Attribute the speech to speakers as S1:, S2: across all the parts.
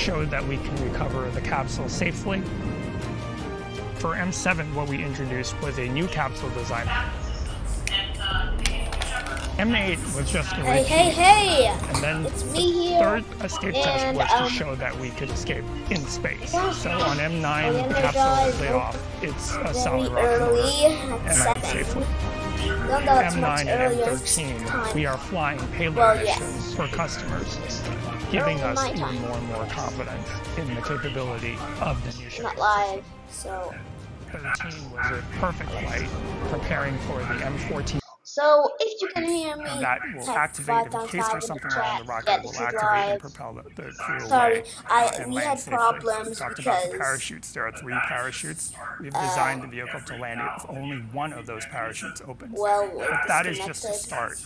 S1: showed that we can recover the capsule safely. For M7, what we introduced was a new capsule design. M8 was just a repeat.
S2: Hey!
S1: And then
S2: It's me here.
S1: Third escape test was to show that we could escape in space. So on M9, the capsule is laid off. It's a solid rocket motor, and I'm safely. M9 and M13, we are flying payload missions for customers, giving us even more and more confidence in the capability of the new ship.
S2: Not live, so.
S1: 13 was a perfect flight, preparing for the M14.
S2: So, if you can hear me,
S1: That will activate, in case there's something wrong, the rocket will activate and propel the crew away and
S2: we
S1: land
S2: had
S1: safely.
S2: problems
S1: We talked
S2: because
S1: about the parachutes. There are 3 parachutes. We've designed the vehicle to land it with only one of those parachutes open. But that is just a start.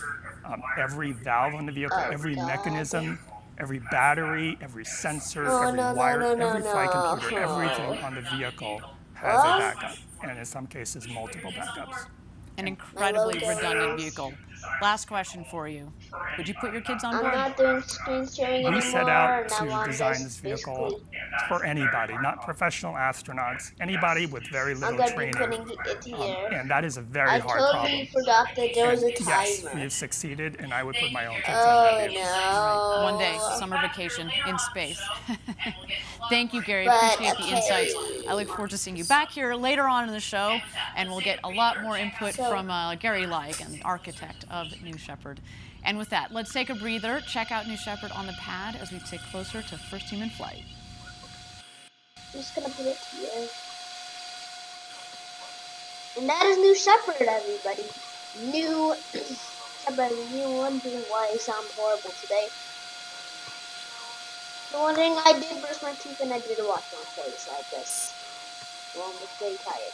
S1: Every valve on the vehicle, every mechanism, every battery, every sensor, every wire, every flight computer, everything on the vehicle has a backup, and in some cases, multiple backups.
S3: An incredibly redundant vehicle. Last question for you. Would you put your kids on board?
S2: I'm not doing screen sharing anymore.
S1: We set out to design this vehicle for anybody, not professional astronauts, anybody with very little training.
S2: Putting it here.
S1: And that is a very hard problem.
S2: I totally forgot that there was a timer.
S1: Yes, we have succeeded, and I would put my own kids on that vehicle.
S2: No.
S3: One day, summer vacation in space. Thank you, Gary. Appreciate the insights. I look forward to seeing you back here later on in the show, and we'll get a lot more input from Gary Like, the architect of New Shepard. And with that, let's take a breather, check out New Shepard on the pad as we take closer to first human flight.
S2: I'm just gonna put it here. And that is New Shepard, everybody. New Shepard. You're wondering why I sound horrible today. You're wondering, I did brush my teeth and I did wash my face, I guess. Well, I'm just very tired.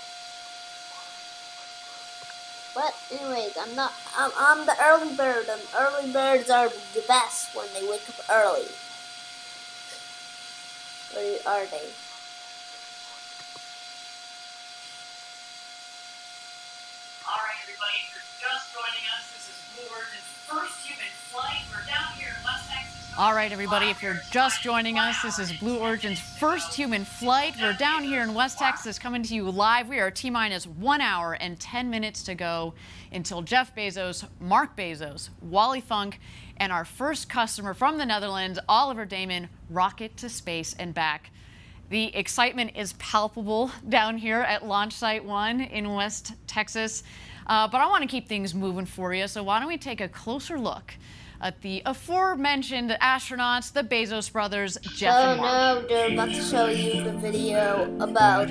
S2: But anyways, I'm the early bird, and early birds are the best when they wake up early. Or are they?
S4: Alright everybody, if you're just joining us, this is Blue Origin's first human flight. We're down here in West Texas.
S3: All right, everybody, if you're just joining us, this is Blue Origin's first human flight. We're down here in West Texas, coming to you live. We are T-minus 1 hour and 10 minutes to go until Jeff Bezos, Mark Bezos, Wally Funk, and our first customer from the Netherlands, Oliver Damon, rocket to space and back. The excitement is palpable down here at Launch Site 1 in West Texas. But I want to keep things moving for you, so why don't we take a closer look at the aforementioned astronauts, the Bezos brothers, Jeff and Mark.
S2: No, they're about to show you the video about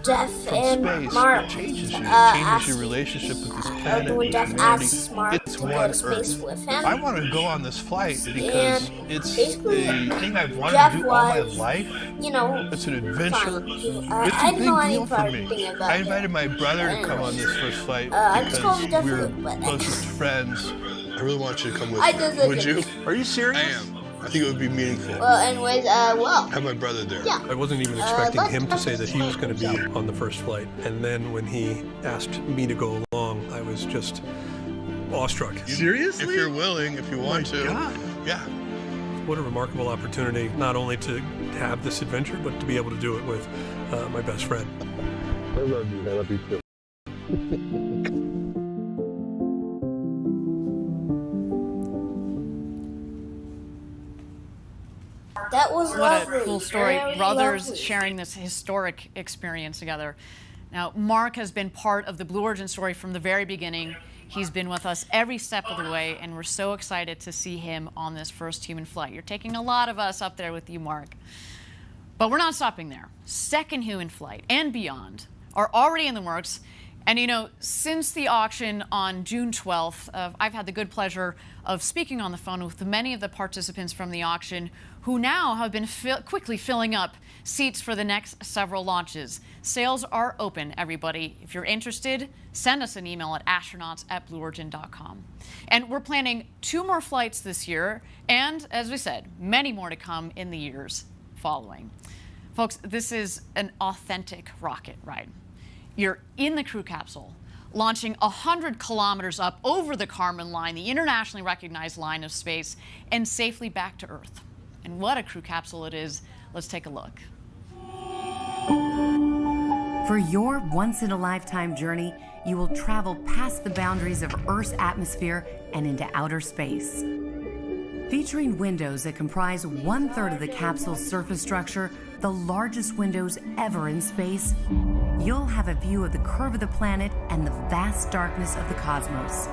S2: Jeff and Mark.
S5: It changes you. It changes your relationship with this planet.
S2: When Jeff asks Mark
S5: It's
S2: to go to space with him.
S5: I want to go on this flight because it's a thing I've wanted
S2: Jeff
S5: to do all my
S2: was,
S5: life.
S2: You know,
S5: It's an adventure. It's
S2: I
S5: a big deal for me. I invited my brother to come on this first flight because we're closest friends.
S6: I really want you to come with
S2: I
S6: me.
S2: deserve
S6: Would
S2: it.
S6: you?
S5: Are you serious?
S6: I am. I think it would be meaningful.
S2: Well, anyways,
S6: Have my brother there.
S2: yeah.
S7: I wasn't even expecting
S2: let's
S7: him to
S2: talk
S7: say that he was going to be
S2: about
S7: on the first flight. And then when he asked me to go along, I was just awestruck.
S5: Seriously?
S6: If you're willing, if you want to.
S5: God.
S6: Yeah.
S7: What a remarkable opportunity, not only to have this adventure, but to be able to do it with my best friend.
S6: I love you. I love you too.
S2: That was lovely.
S3: What a cool story.
S2: Very
S3: Brothers
S2: lovely.
S3: sharing this historic experience together. Now, Mark has been part of the Blue Origin story from the very beginning. He's been with us every step of the way, and we're so excited to see him on this first human flight. You're taking a lot of us up there with you, Mark. But we're not stopping there. Second human flight and beyond are already in the works. And, you know, since the auction on June 12th, I've had the good pleasure of speaking on the phone with many of the participants from the auction who now have been quickly filling up seats for the next several launches. Sales are open, everybody. If you're interested, send us an email at astronauts@blueorigin.com. And we're planning 2 more flights this year, and as we said, many more to come in the years following. Folks, this is an authentic rocket ride. You're in the crew capsule, launching 100 kilometers up over the Kármán line, the internationally recognized line of space, and safely back to Earth. And what a crew capsule it is. Let's take a look.
S8: For your once-in-a-lifetime journey, you will travel past the boundaries of Earth's atmosphere and into outer space. Featuring windows that comprise 1/3 of the capsule's surface structure, the largest windows ever in space, you'll have a view of the curve of the planet and the vast darkness of the cosmos.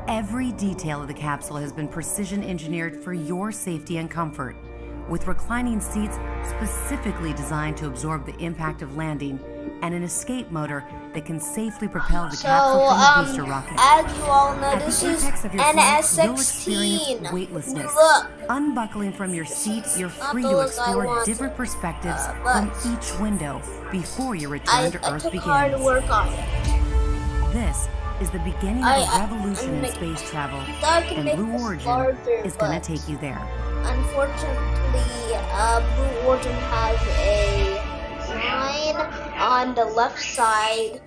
S8: Every detail of the capsule has been precision engineered for your safety and comfort, with reclining seats specifically designed to absorb the impact of landing and an escape motor that can safely propel the capsule from the booster rocket.
S2: As you all know,
S8: At
S2: this
S8: the
S2: is
S8: apex of your flight, you'll
S2: NS-16.
S8: experience weightlessness.
S2: Look.
S8: Unbuckling from your seat, you're free
S2: the
S8: to
S2: look I
S8: explore
S2: want.
S8: different perspectives
S2: But
S8: from each window before your return
S2: I
S8: to Earth
S2: took hard to
S8: begins.
S2: work on it.
S8: This is the beginning of a revolution in space travel,
S2: thought I could
S8: and
S2: make
S8: Blue
S2: this
S8: Origin
S2: larger,
S8: is going
S2: but
S8: to take you there.
S2: unfortunately, Blue Origin has a sign on the left side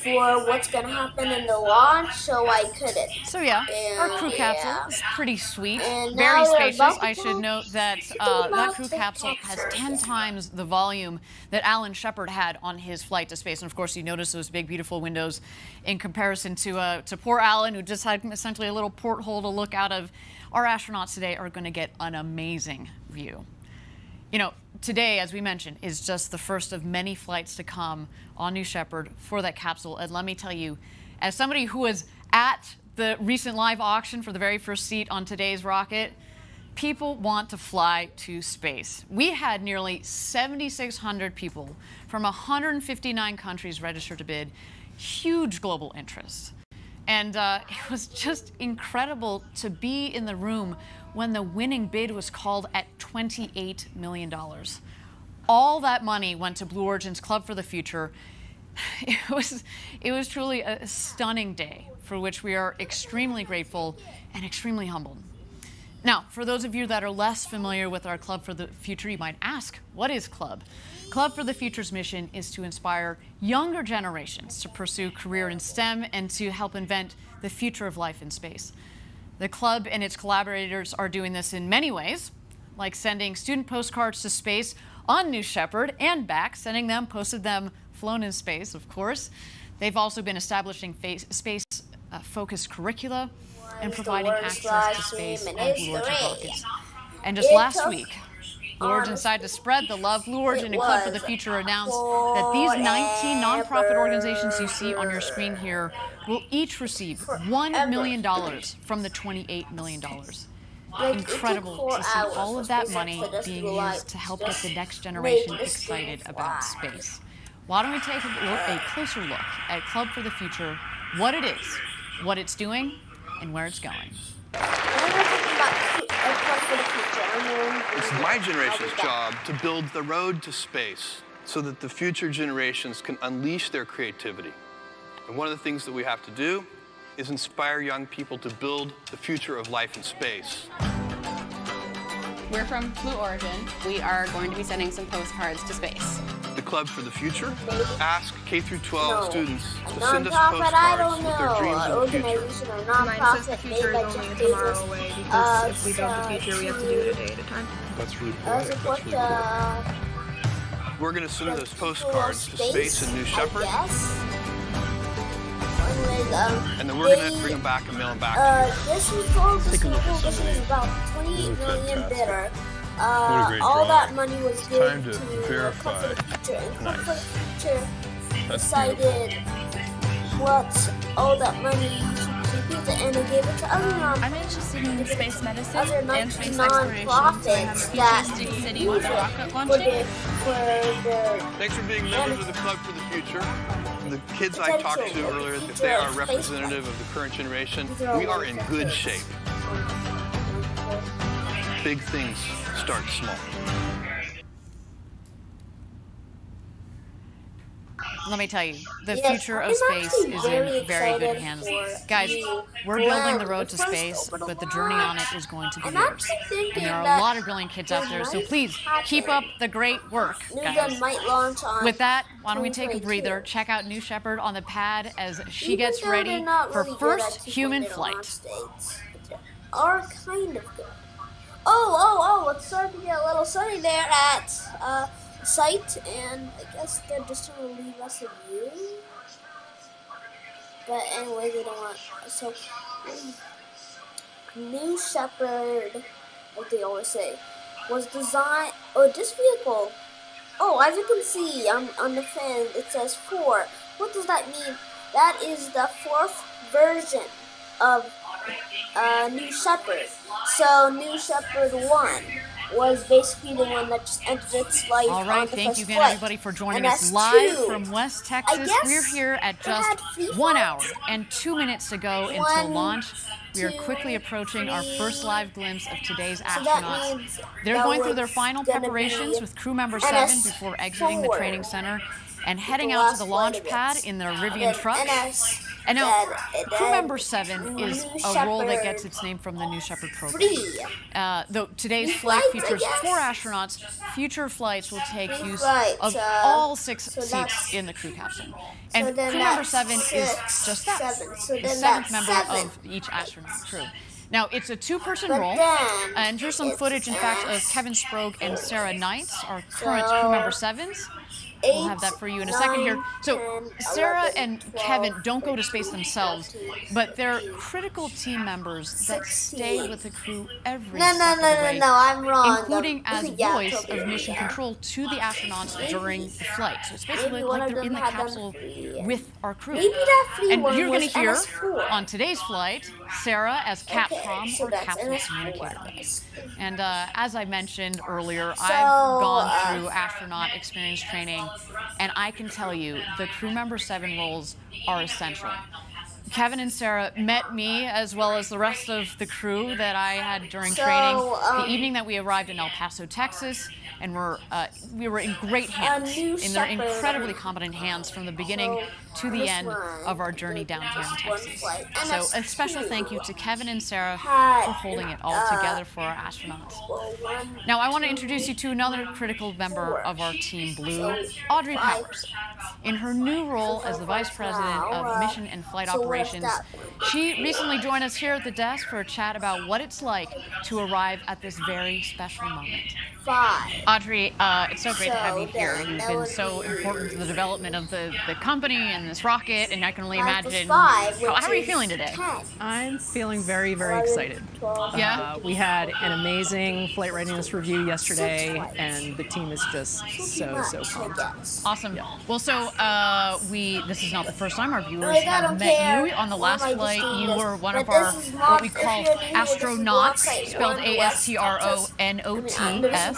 S2: for what's going to happen in the launch, so I couldn't.
S3: So yeah, our crew
S2: Yeah.
S3: capsule is pretty sweet,
S2: And
S3: very
S2: now we're
S3: spacious.
S2: about to
S3: I should note that that crew capsule has 10 times the volume that Alan Shepard had on his flight to space. And of course, you notice those big, beautiful windows in comparison to poor Alan, who just had essentially a little porthole to look out of. Our astronauts today are going to get an amazing view. You know, today, as we mentioned, is just the first of many flights to come on New Shepard for that capsule. And let me tell you, as somebody who was at the recent live auction for the very first seat on today's rocket, people want to fly to space. We had nearly 7,600 people from 159 countries registered to bid, huge global interest. And it was just incredible to be in the room when the winning bid was called at $28 million. All that money went to Blue Origin's Club for the Future. It was truly a stunning day for which we are extremely grateful and extremely humbled. Now, for those of you that are less familiar with our Club for the Future, you might ask, what is Club? Club for the Future's mission is to inspire younger generations to pursue career in STEM and to help invent the future of life in space. The club and its collaborators are doing this in many ways, like sending student postcards to space on New Shepard and back, sending them, posted them, flown in space, of course. They've also been establishing space-focused curricula and providing access to space on Blue Origin rockets. And just last week, Blue Origin decided to spread the love. Blue Origin and Club for the Future announced that these 19 nonprofit organizations you see on your screen here will each receive $1 million from the $28 million. Incredible to see all of that money being used to help get the next generation excited about space. Why don't we take a closer look at Club for the Future, what it is, what it's doing, and where it's going.
S9: It's my generation's job to build the road to space so that the future generations can unleash their creativity. And one of the things that we have to do is inspire young people to build the future of life in space.
S10: We're from Blue Origin. We are going to be sending some postcards to space.
S9: The Club for the Future asks K-12 students to
S2: Non-profit,
S9: send us
S2: I don't
S9: postcards with their
S2: know.
S9: dreams of the future.
S2: Organization or non-profit made by Jeff Bezos.
S11: Away because if we build the future, we have to do it a day at a time.
S6: That's really poetic.
S2: Support
S6: That's really good.
S9: We're going to send those postcards to space in New Shepard, and then we're going to bring them back and mail them back to you.
S2: This was told
S6: Take a look at
S2: this
S6: some of
S2: was
S6: these.
S2: about 28
S6: These are
S2: million
S6: fantastic.
S2: bidder.
S6: What a great
S2: All
S6: drawing.
S2: that money was
S6: It's
S2: given
S6: time to
S2: to
S6: verify
S2: Club for the Future, and Club
S6: tonight.
S2: for the Future
S6: That's
S2: decided what all that money should be used, and they gave it to other
S11: I'm interested in space medicine
S2: other
S11: and space exploration. So I have a
S2: non-profits that
S11: futuristic city with rocket
S2: for
S11: launching.
S2: their
S9: Thanks for being members of the Club for the Future. The kids I talked to earlier, if they are representative of the current generation, we are in good shape. Big things start small.
S3: Let me tell you, the
S2: Yes,
S3: future of
S2: I'm
S3: space
S2: actually
S3: is
S2: very
S3: in very good
S2: excited
S3: hands.
S2: for
S3: Guys,
S2: the
S3: we're building the
S2: plan.
S3: road to
S2: The first
S3: space,
S2: open
S3: but the journey on it
S2: launch.
S3: is going to be
S2: I'm
S3: yours.
S2: actually thinking
S3: And there are a
S2: that
S3: lot of brilliant kids out there, so
S2: might
S3: please keep up the great work,
S2: New
S3: guys.
S2: Gun might launch on
S3: With that, why don't we take a
S2: 2022.
S3: breather, check out New Shepard on the pad as she
S2: Even
S3: gets
S2: though
S3: ready
S2: they're not
S3: for
S2: really good at
S3: first
S2: keeping
S3: human
S2: their launch
S3: flight.
S2: dates, they are kind of good. It's starting to get a little sunny there at site, and I guess they're just trying to leave us a view. But anyway, they don't want. So, New Shepard, like they always say, was designed. Oh, this vehicle. Oh, as you can see on the fin, it says 4. What does that mean? That is the 4th version of New Shepard. So New Shepard 1 was basically the one that just entered its life.
S3: All right, thank you again, everybody, for joining us live from West Texas. We're here at just 1 hour and 2 minutes to go until launch. We are quickly approaching our first live glimpse of today's astronauts. They're going through their final preparations with crew member 7 before exiting the training center and heading out to the launch pad in their Rivian truck. And now, crew member 7 is a role that gets its name from the New Shepard program. Though today's flight features 4 astronauts, future flights will take use of all 6 seats in the crew capsule. And crew member 7 is just that, the 7th member of each astronaut crew. Now, it's a 2-person role, and here's some footage, in fact, of Kevin Sprague and Sarah Knights, our current crew member 7s. We'll have that for you in a second here. So Sarah and Kevin don't go to space themselves, but they're critical team members that stay with the crew every step of the way,
S2: I'm wrong.
S3: including as voice of mission control to the astronauts during the flight. So it's basically like they're in the capsule with our crew. And you're going to hear on today's flight, Sarah as Capcom, or capsule communicator. And as I mentioned earlier, I've gone through astronaut experience training, and I can tell you the crew member 7 roles are essential. Kevin and Sarah met me as well as the rest of the crew that I had during training the evening that we arrived in El Paso, Texas, and we were in great hands, in their incredibly competent hands from the beginning to the end of our journey down here in Texas. So a special thank you to Kevin and Sarah for holding it all together for our astronauts. Now I want to introduce you to another critical member of our Team Blue, Audrey Powers. In her new role as the Vice President of Mission and Flight Operations, she recently joined us here at the desk for a chat about what it's like to arrive at this very special moment. Audrey, it's so great to have you here. You've been so important to the development of the company and this rocket, and I can only imagine. How are you feeling today?
S12: I'm feeling very, very excited.
S3: Yeah?
S12: We had an amazing flight readiness review yesterday, and the team is just so pumped.
S3: Awesome. Yeah. Well, so this is not the first time our viewers have met you. On the last flight, you were one of our, what we call astronauts, spelled ASTRONOTS.
S12: Yes.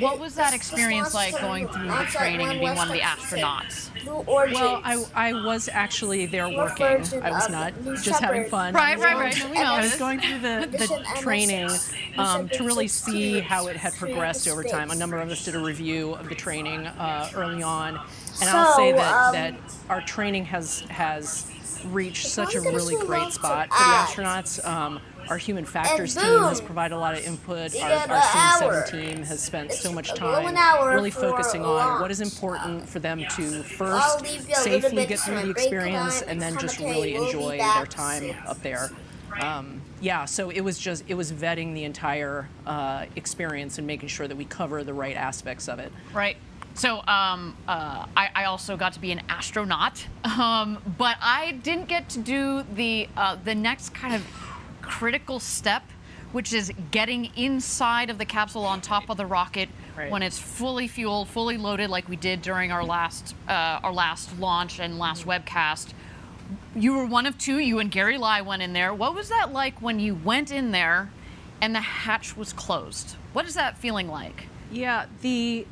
S3: What was that experience like going through the training and being one of the astronauts?
S12: Well, I was actually there working. I was not just having fun.
S3: Right. We know
S12: I was going through the training to really see how it had progressed over time. A number of us did a review of the training early on, and I'll say that our training has reached such a really great spot for the astronauts. Our human factors team has provided a lot of input. Our Team 7 team has spent so much time really focusing on what is important for them to first safely get through the experience and then just really enjoy their time up there. So it was vetting the entire experience and making sure that we cover the right aspects of it.
S3: Right. So I also got to be an astronaut, but I didn't get to do the next kind of critical step, which is getting inside of the capsule on top of the rocket when it's fully fueled, fully loaded, like we did during our last launch and last webcast. You were one of 2. You and Gary Lai went in there. What was that like when you went in there and the hatch was closed? What is that feeling like?
S12: Yeah, the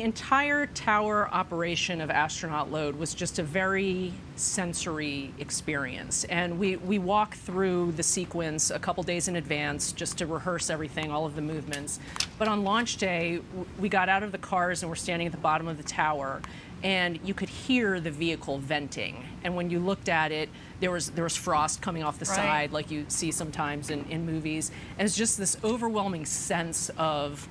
S12: entire tower operation of astronaut load was just a very sensory experience. And we walked through the sequence a couple days in advance just to rehearse everything, all of the movements. But on launch day, we got out of the cars and we're standing at the bottom of the tower, and you could hear the vehicle venting. And when you looked at it, there was frost coming off the side like you see sometimes in movies. And it's just this overwhelming sense of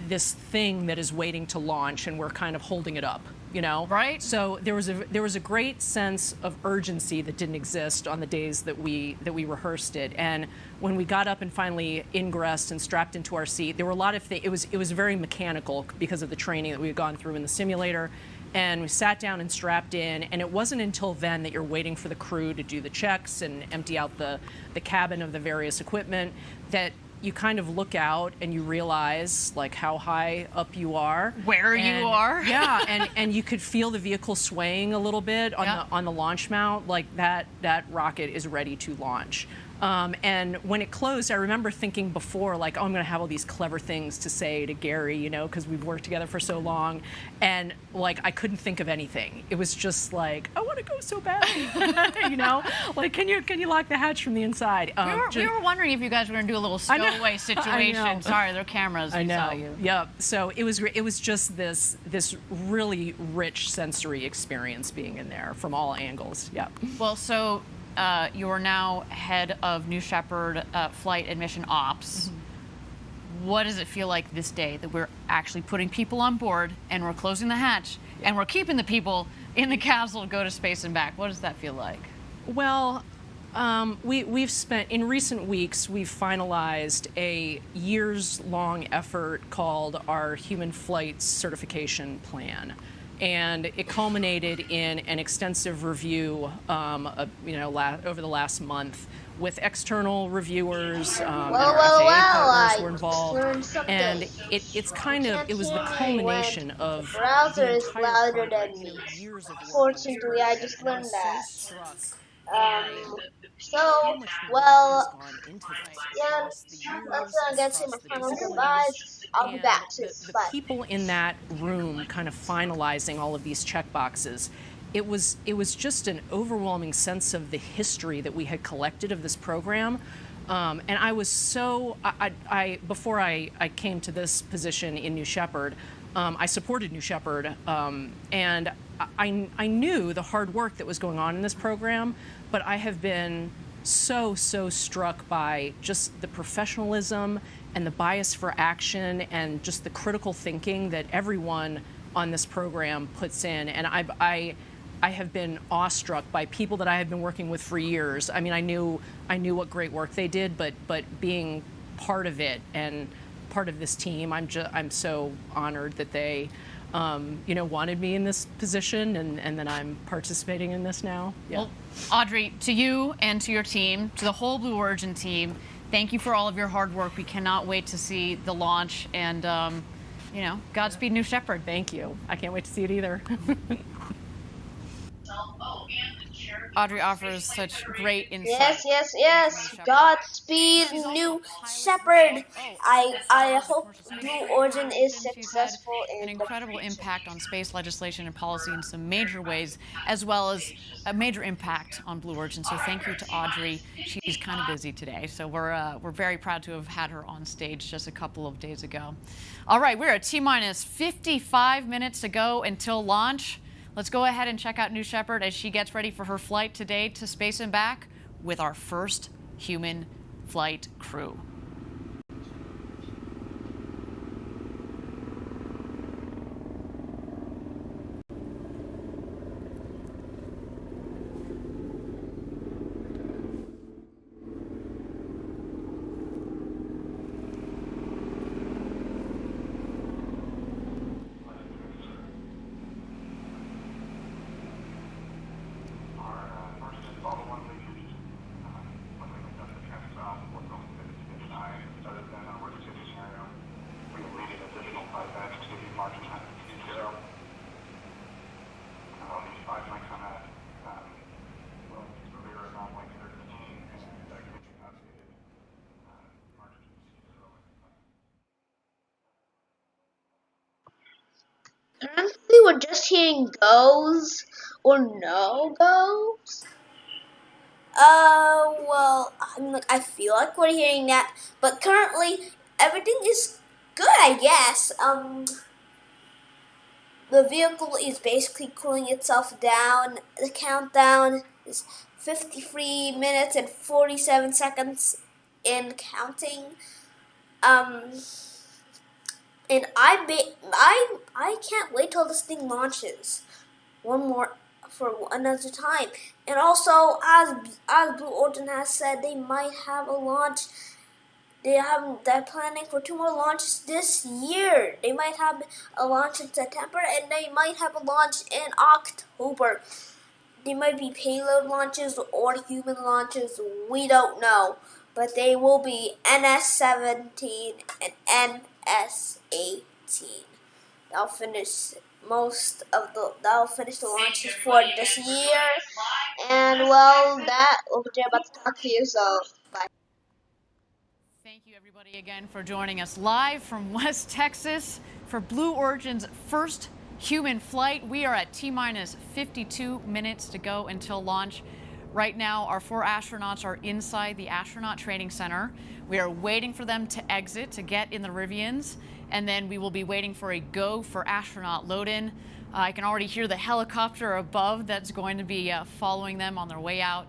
S12: this thing that is waiting to launch, and we're kind of holding it up, you know?
S3: Right.
S12: So there was a great sense of urgency that didn't exist on the days that we rehearsed it. And when we got up and finally ingressed and strapped into our seat, there were a lot of things. It was very mechanical because of the training that we had gone through in the simulator. And we sat down and strapped in, and it wasn't until then that you're waiting for the crew to do the checks and empty out the cabin of the various equipment that you kind of look out and you realize like how high up you are,
S3: where you are.
S12: Yeah, and you could feel the vehicle swaying a little bit on the launch mount, like that rocket is ready to launch. And when it closed, I remember thinking before, like, oh, I'm going to have all these clever things to say to Gary, you know, because we've worked together for so long. And, like, I couldn't think of anything. It was just like, I want to go so badly, you know? Like, can you lock the hatch from the inside?
S3: We were wondering if you guys were going to do a little stowaway situation. Sorry, there are cameras.
S12: I know.
S3: You.
S12: Yeah. So it was just this really rich sensory experience being in there from all angles. Yeah.
S3: Well, so... you are now head of New Shepard Flight and Mission Ops. Mm-hmm. What does it feel like this day that we're actually putting people on board and we're closing the hatch and we're keeping the people in the capsule to go to space and back? What does that feel like?
S12: Well, we've spent, in recent weeks, we've finalized a years-long effort called our Human Flight Certification Plan. And it culminated in an extensive review, over the last month with external reviewers. FAA partners were involved, and it was the culmination of
S2: the browser is louder than me.
S12: Years of work.
S2: Fortunately, I just learned that. Let's get to my final goodbyes. I'll be back soon.
S12: The people in that room kind of finalizing all of these check boxes, it was just an overwhelming sense of the history that we had collected of this program. And I was so, before I came to this position in New Shepard, I supported New Shepard, and I knew the hard work that was going on in this program, but I have been so struck by just the professionalism and the bias for action and just the critical thinking that everyone on this program puts in. And I have been awestruck by people that I have been working with for years. I mean, I knew what great work they did, but being part of it and part of this team, I'm so honored that they wanted me in this position, and then I'm participating in this now. Yeah.
S3: Well, Audrey, to you and to your team, to the whole Blue Origin team, thank you for all of your hard work. We cannot wait to see the launch, and Godspeed, New Shepard.
S12: Thank you. I can't wait to see it either.
S3: Audrey offers such great insight.
S2: Yes. Godspeed, New Shepard. I hope Blue Origin is successful.
S3: An incredible impact on space legislation and policy in some major ways, as well as a major impact on Blue Origin. So thank you to Audrey. She's kind of busy today, so we're very proud to have had her on stage just a couple of days ago. All right, we're at T-minus 55 minutes to go until launch. Let's go ahead and check out New Shepard as she gets ready for her flight today to space and back with our first human flight crew.
S2: Currently, we're just hearing goes or no goes. I feel like we're hearing that, but currently everything is good, I guess. The vehicle is basically cooling itself down. The countdown is 53 minutes and 47 seconds in counting. And I can't wait till this thing launches. For another time. And also, as Blue Origin has said, they might have a launch. They're planning for 2 more launches this year. They might have a launch in September, and they might have a launch in October. They might be payload launches or human launches. We don't know, but they will be NS-17 and NS-18. That'll finish the launches for this year. And well, they're about to talk to you, so bye.
S3: Thank you, everybody, again for joining us live from West Texas for Blue Origin's first human flight. We are at T-minus 52 minutes to go until launch. Right now, our 4 astronauts are inside the Astronaut Training Center. We are waiting for them to exit to get in the Rivians, and then we will be waiting for a go for astronaut load-in. I can already hear the helicopter above that's going to be following them on their way out.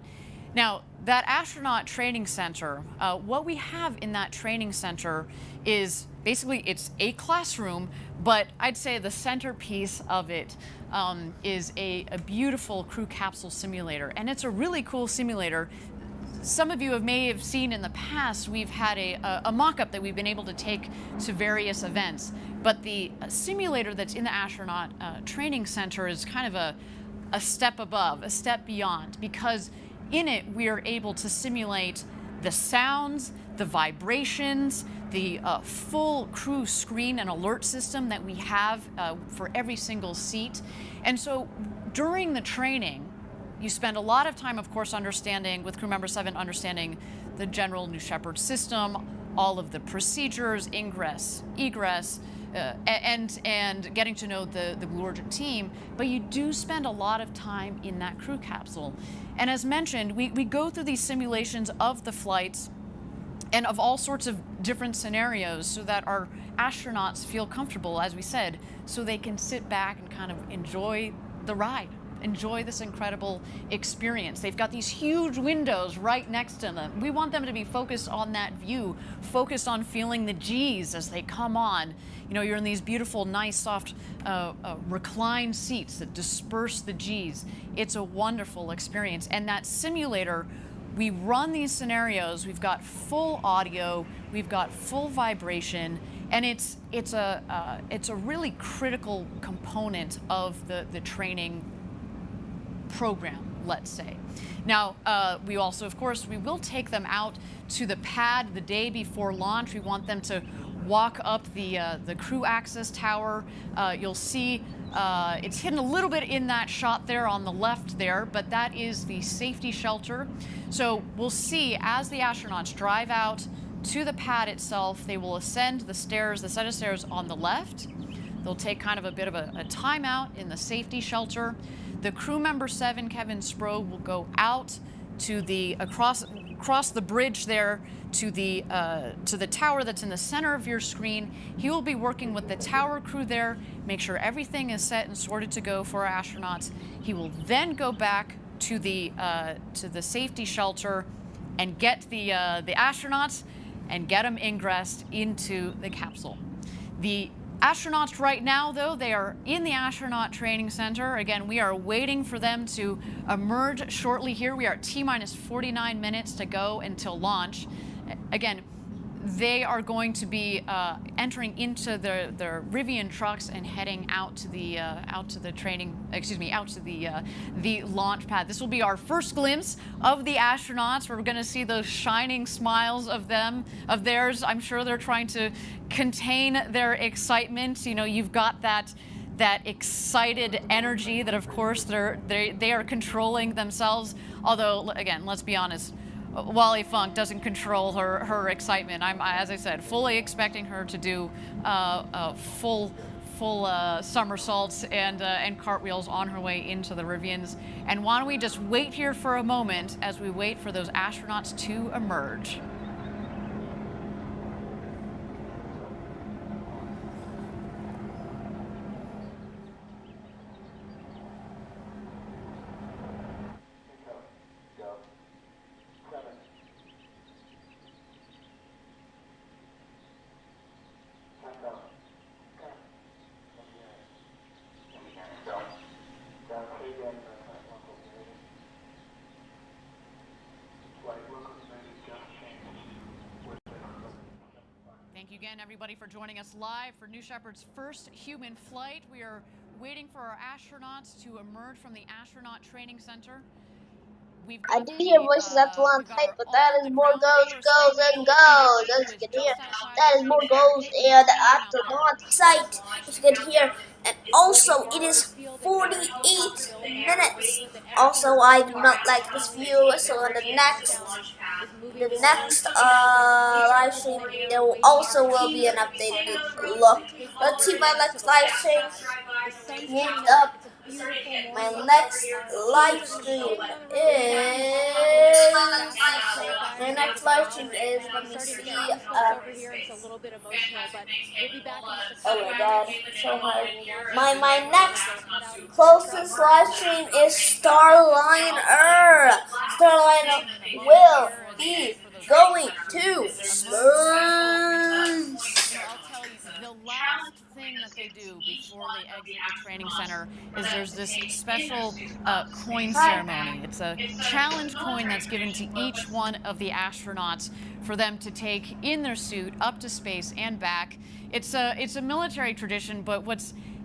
S3: Now, that astronaut training center, what we have in that training center is basically it's a classroom, but I'd say the centerpiece of it is a beautiful crew capsule simulator. And it's a really cool simulator. Some of you may have seen in the past, we've had a mock-up that we've been able to take to various events. But the simulator that's in the astronaut training center is kind of a step above, a step beyond, because in it, we are able to simulate the sounds, the vibrations, the full crew screen and alert system that we have for every single seat. And so during the training, you spend a lot of time, of course, with crew member 7, understanding the general New Shepard system, all of the procedures, ingress, egress, and getting to know the Blue Origin team, but you do spend a lot of time in that crew capsule. And as mentioned, we go through these simulations of the flights and of all sorts of different scenarios so that our astronauts feel comfortable, as we said, so they can sit back and kind of enjoy the ride. Enjoy this incredible experience. They've got these huge windows right next to them. We want them to be focused on that view, focused on feeling the G's as they come on. You know, you're in these beautiful, nice, soft, reclined seats that disperse the G's. It's a wonderful experience. And that simulator, we run these scenarios. We've got full audio. We've got full vibration. And it's a really critical component of the training program, let's say. Now, we also, of course, we will take them out to the pad the day before launch. We want them to walk up the crew access tower. You'll see it's hidden a little bit in that shot there on the left there, but that is the safety shelter. So we'll see as the astronauts drive out to the pad itself, they will ascend the stairs, the set of stairs on the left. They'll take kind of a bit of a timeout in the safety shelter. The crew member 7, Kevin Spro, will go out to the across the bridge there to the tower that's in the center of your screen. He will be working with the tower crew there, make sure everything is set and sorted to go for our astronauts. He will then go back to the safety shelter and get the astronauts and get them ingressed into the capsule. The astronauts right now, though, they are in the astronaut training center. Again, we are waiting for them to emerge shortly here. We are at T-minus 49 minutes to go until launch. Again, they are going to be entering into the Rivian trucks and heading out to the launch pad. This will be our first glimpse of the astronauts. We're going to see those shining smiles of theirs. I'm sure they're trying to contain their excitement. You know, you've got that excited energy that, of course, they are controlling themselves. Although, again, let's be honest, Wally Funk doesn't control her excitement. I'm, as I said, fully expecting her to do full somersaults and cartwheels on her way into the Rivians. And why don't we just wait here for a moment as we wait for those astronauts to emerge. you again, everybody, for joining us live for New Shepard's first human flight. We are waiting for our astronauts to emerge from the astronaut training center.
S2: I do hear voices at one time, but that is more goes, and goes. As you can hear, that is more goes and at the launch site. As you can hear, and also it is 48 minutes. Also, I do not like this view, so in the next live stream, there will also be an updated look. Let's see my next live stream. Next up. My next live stream is let me see, oh my god, so hard. My next closest live stream is Starliner. Starliner will be going to space.
S3: I'll tell you, the last thing that they do before they exit the training center is there's this special coin ceremony. It's a challenge coin that's given to each one of the astronauts for them to take in their suit up to space and back. It's a military tradition, but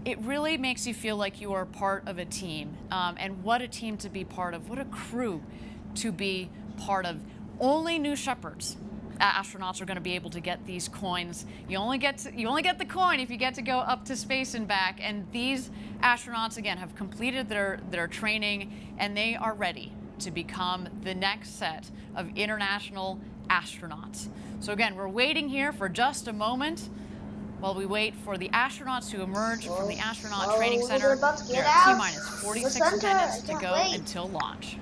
S3: it really makes you feel like you are part of a team, and what a team to be part of, what a crew to be part of. Only New Shepards astronauts are going to be able to get these coins. You only get the coin if you get to go up to space and back. And these astronauts, again, have completed their training, and they are ready to become the next set of international astronauts. So again, we're waiting here for just a moment while we wait for the astronauts to emerge from the astronaut training center. There are T-minus 46 minutes to go until launch.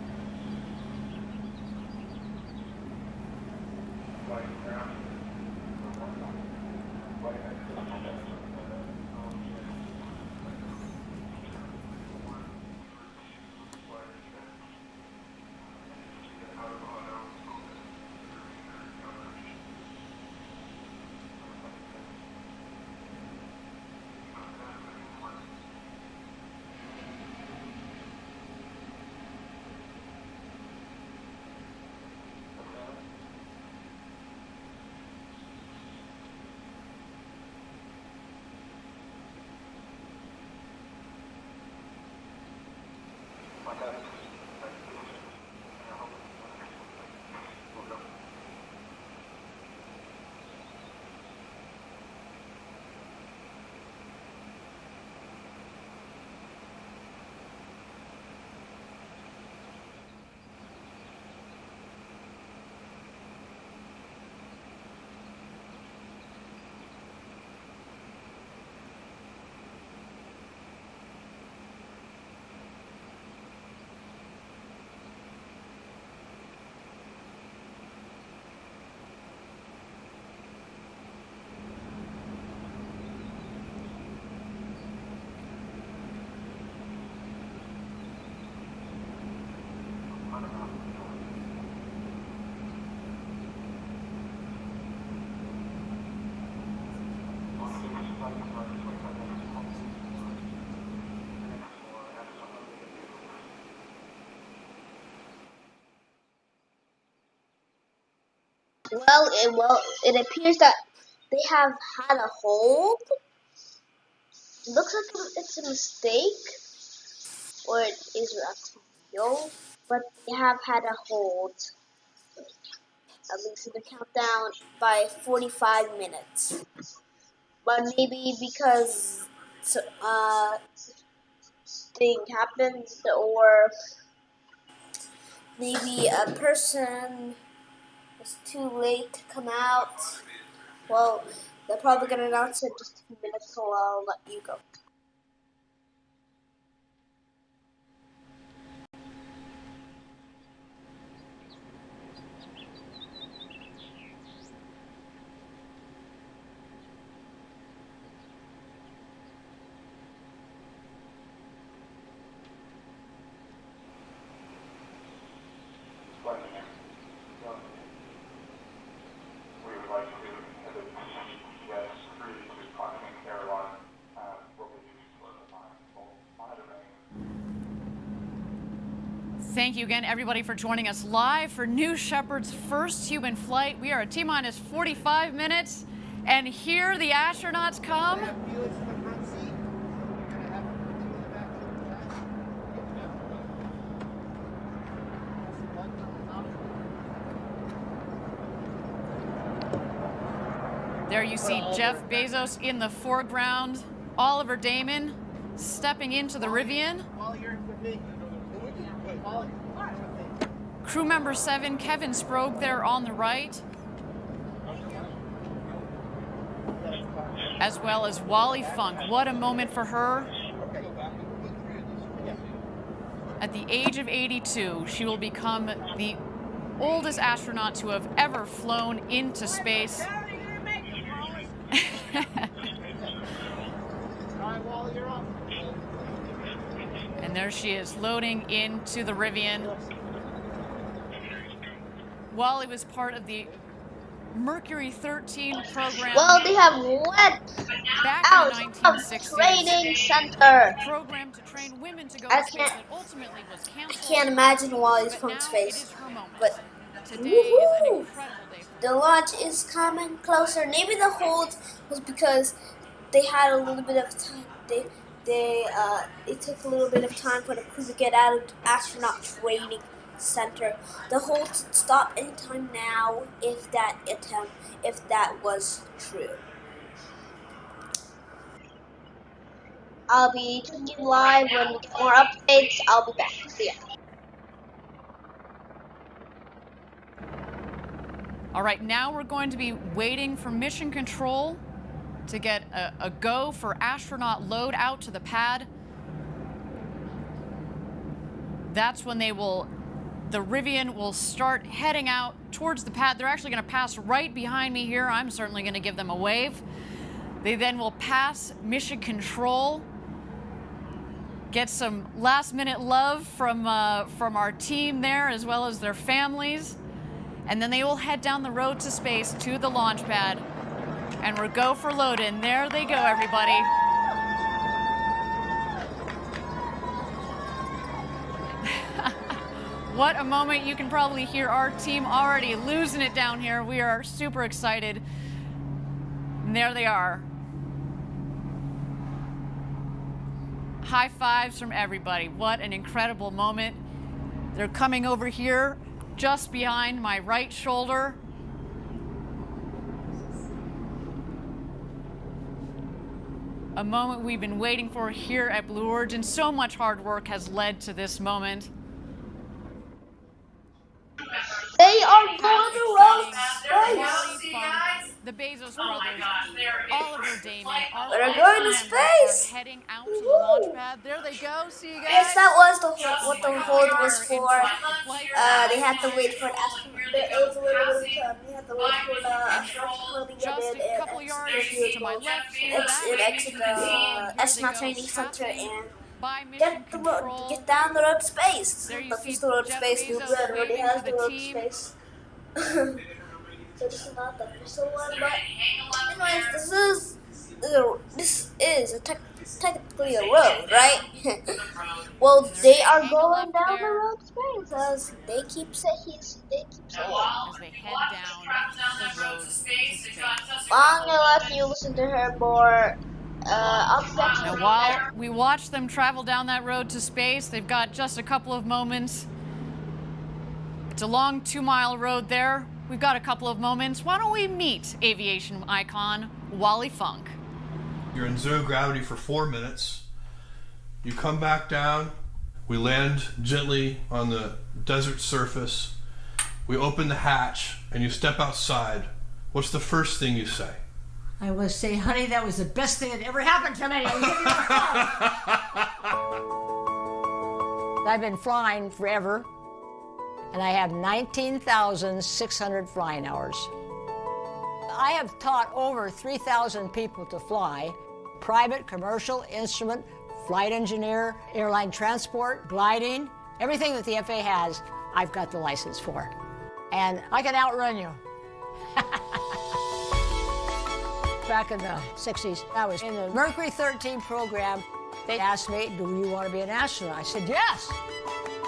S2: Well, it appears that they have had a hold. It looks like it's a mistake, or it is actually real, but they have had a hold, at least in the countdown, by 45 minutes. But maybe because thing happened, or maybe a person was too late to come out. Well, they're probably going to announce it in just a few minutes, so I'll let you go.
S3: Thank you again, everybody, for joining us live for New Shepard's first human flight. We are at T-minus 45 minutes, And here the astronauts come. There you see Jeff Bezos in the foreground, Oliver Damon stepping into the Rivian. Crew member 7, Kevin Sprague, there on the right. As well as Wally Funk. What a moment for her. At the age of 82, she will become the oldest astronaut to have ever flown into space. And there she is, loading into the Rivian. Wally was part of the Mercury 13 program.
S2: Well, they have let out of training center.
S3: Program to train women to go to space that ultimately was canceled.
S2: I can't imagine Wally's Funk's face. But
S3: today is an incredible day.
S2: The launch is coming closer. Maybe the hold was because they had a little bit of time. It took a little bit of time for the crew to get out of astronaut training center. The hold should stop anytime now if that was true. I'll be taking you live when we get more updates. I'll be back. See ya.
S3: All right, now we're going to be waiting for mission control to get a go for astronaut load out to the pad. That's when the Rivian will start heading out towards the pad. They're actually going to pass right behind me here. I'm certainly going to give them a wave. They then will pass mission control, get some last-minute love from our team there, as well as their families. And then they will head down the road to space to the launch pad. And we'll go for load in. There they go, everybody. What a moment. You can probably hear our team already losing it down here. We are super excited. And there they are. High fives from everybody. What an incredible moment. They're coming over here just behind my right shoulder. A moment we've been waiting for here at Blue Origin. So much hard work has led to this moment.
S2: They are going to roll space.
S3: The Bezos brothers, Oliver Damon,
S2: they're going to space.
S3: Heading out to the launch pad. There they go. See you guys.
S2: Yes, that was what the hold was for. They had to wait for an astronaut. There was a little bit of time. They had to wait for the astronaut to
S3: just a couple yards to my left here.
S2: Exit the astronaut training center and get down the road to space. But this the road to space. New Glenn already has the road to space. So this is not the official one, but anyways, this is technically a road, right? Well, they are going down the road to space, as they keep saying.
S3: As they head down the road to space.
S2: I'm gonna let you listen to her more.
S3: Now, while we watch them travel down that road to space, they've got just a couple of moments. It's a long 2-mile road there. We've got a couple of moments. Why don't we meet aviation icon Wally Funk?
S5: You're in zero gravity for 4 minutes. You come back down. We land gently on the desert surface. We open the hatch and you step outside. What's the first thing you say?
S13: I will say, honey, that was the best thing that ever happened to me. I've been flying forever, and I have 19,600 flying hours. I have taught over 3,000 people to fly, private, commercial, instrument, flight engineer, airline transport, gliding, everything that the FAA has, I've got the license for. And I can outrun you. Back in the 60s, I was in the Mercury 13 program. They asked me, do you want to be an astronaut? I said, yes.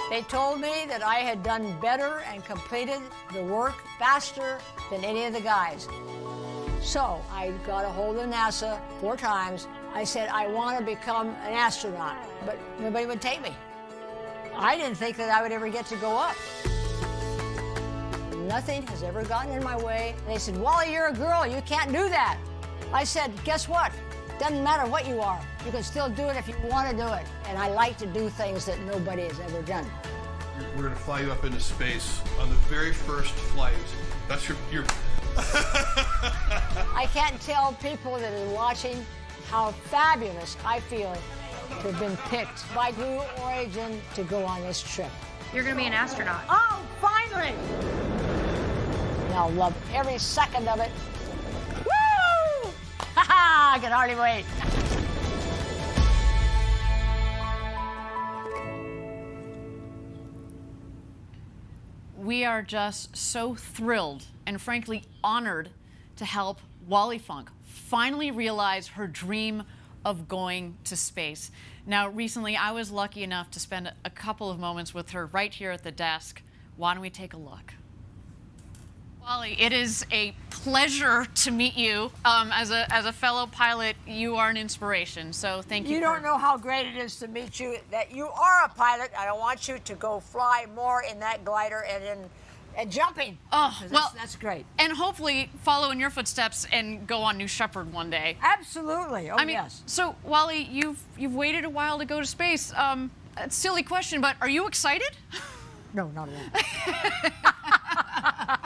S13: They told me that I had done better and completed the work faster than any of the guys. So I got a hold of NASA 4 times. I said, I want to become an astronaut, but nobody would take me. I didn't think that I would ever get to go up. Nothing has ever gotten in my way. And they said, Wally, you're a girl, you can't do that. I said, guess what? Doesn't matter what you are. You can still do it if you want to do it. And I like to do things that nobody has ever done.
S5: We're going to fly you up into space on the very first flight. That's your
S13: I can't tell people that are watching how fabulous I feel to have been picked by Blue Origin to go on this trip.
S11: You're going to be an astronaut.
S13: Oh, finally! And I'll love every second of it. Woo! Ha ha! I can hardly wait.
S3: We are just so thrilled and frankly honored to help Wally Funk finally realize her dream of going to space. Now, recently I was lucky enough to spend a couple of moments with her right here at the desk. Why don't we take a look? Wally, it is a pleasure to meet you. As a fellow pilot, you are an inspiration, so thank you.
S13: You don't know how great it is to meet you, that you are a pilot. I want you to go fly more in that glider and jumping.
S3: Oh, well,
S13: that's great.
S3: And hopefully follow in your footsteps and go on New Shepard one day.
S13: Absolutely. Oh,
S3: I mean,
S13: yes.
S3: So, Wally, you've waited a while to go to space. A silly question, but are you excited?
S13: No, not at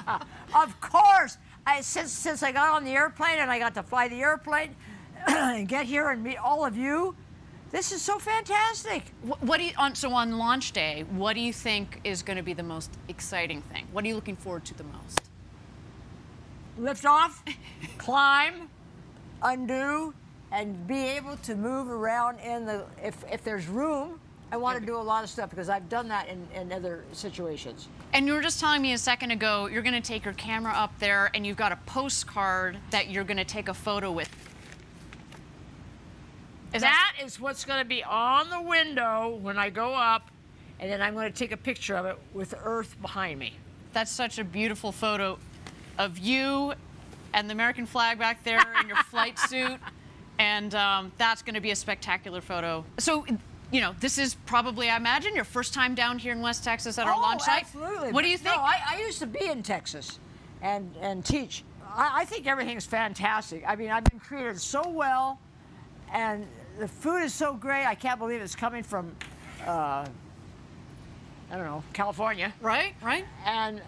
S13: all. Of course. Since I got on the airplane and I got to fly the airplane and get here and meet all of you, this is so fantastic.
S3: What do you on launch day? What do you think is going to be the most exciting thing? What are you looking forward to the most?
S13: Lift off, climb, undo, and be able to move around in the if there's room. I want to do a lot of stuff because I've done that in other situations. And
S3: you were just telling me a second ago, you're going to take your camera up there and you've got a postcard that you're going to take a photo with.
S13: That is what's going to be on the window when I go up, and then I'm going to take a picture of it with the Earth behind me.
S3: That's such a beautiful photo of you and the American flag back there in your flight suit, and that's going to be a spectacular photo. So, you know, this is probably, I imagine, your first time down here in West Texas at our launch site?
S13: Absolutely.
S3: What do you think?
S13: No, I used to be in Texas and teach. I think everything's fantastic. I mean, I've been treated so well, and the food is so great. I can't believe it's coming from, I don't know, California.
S3: Right, right.
S13: And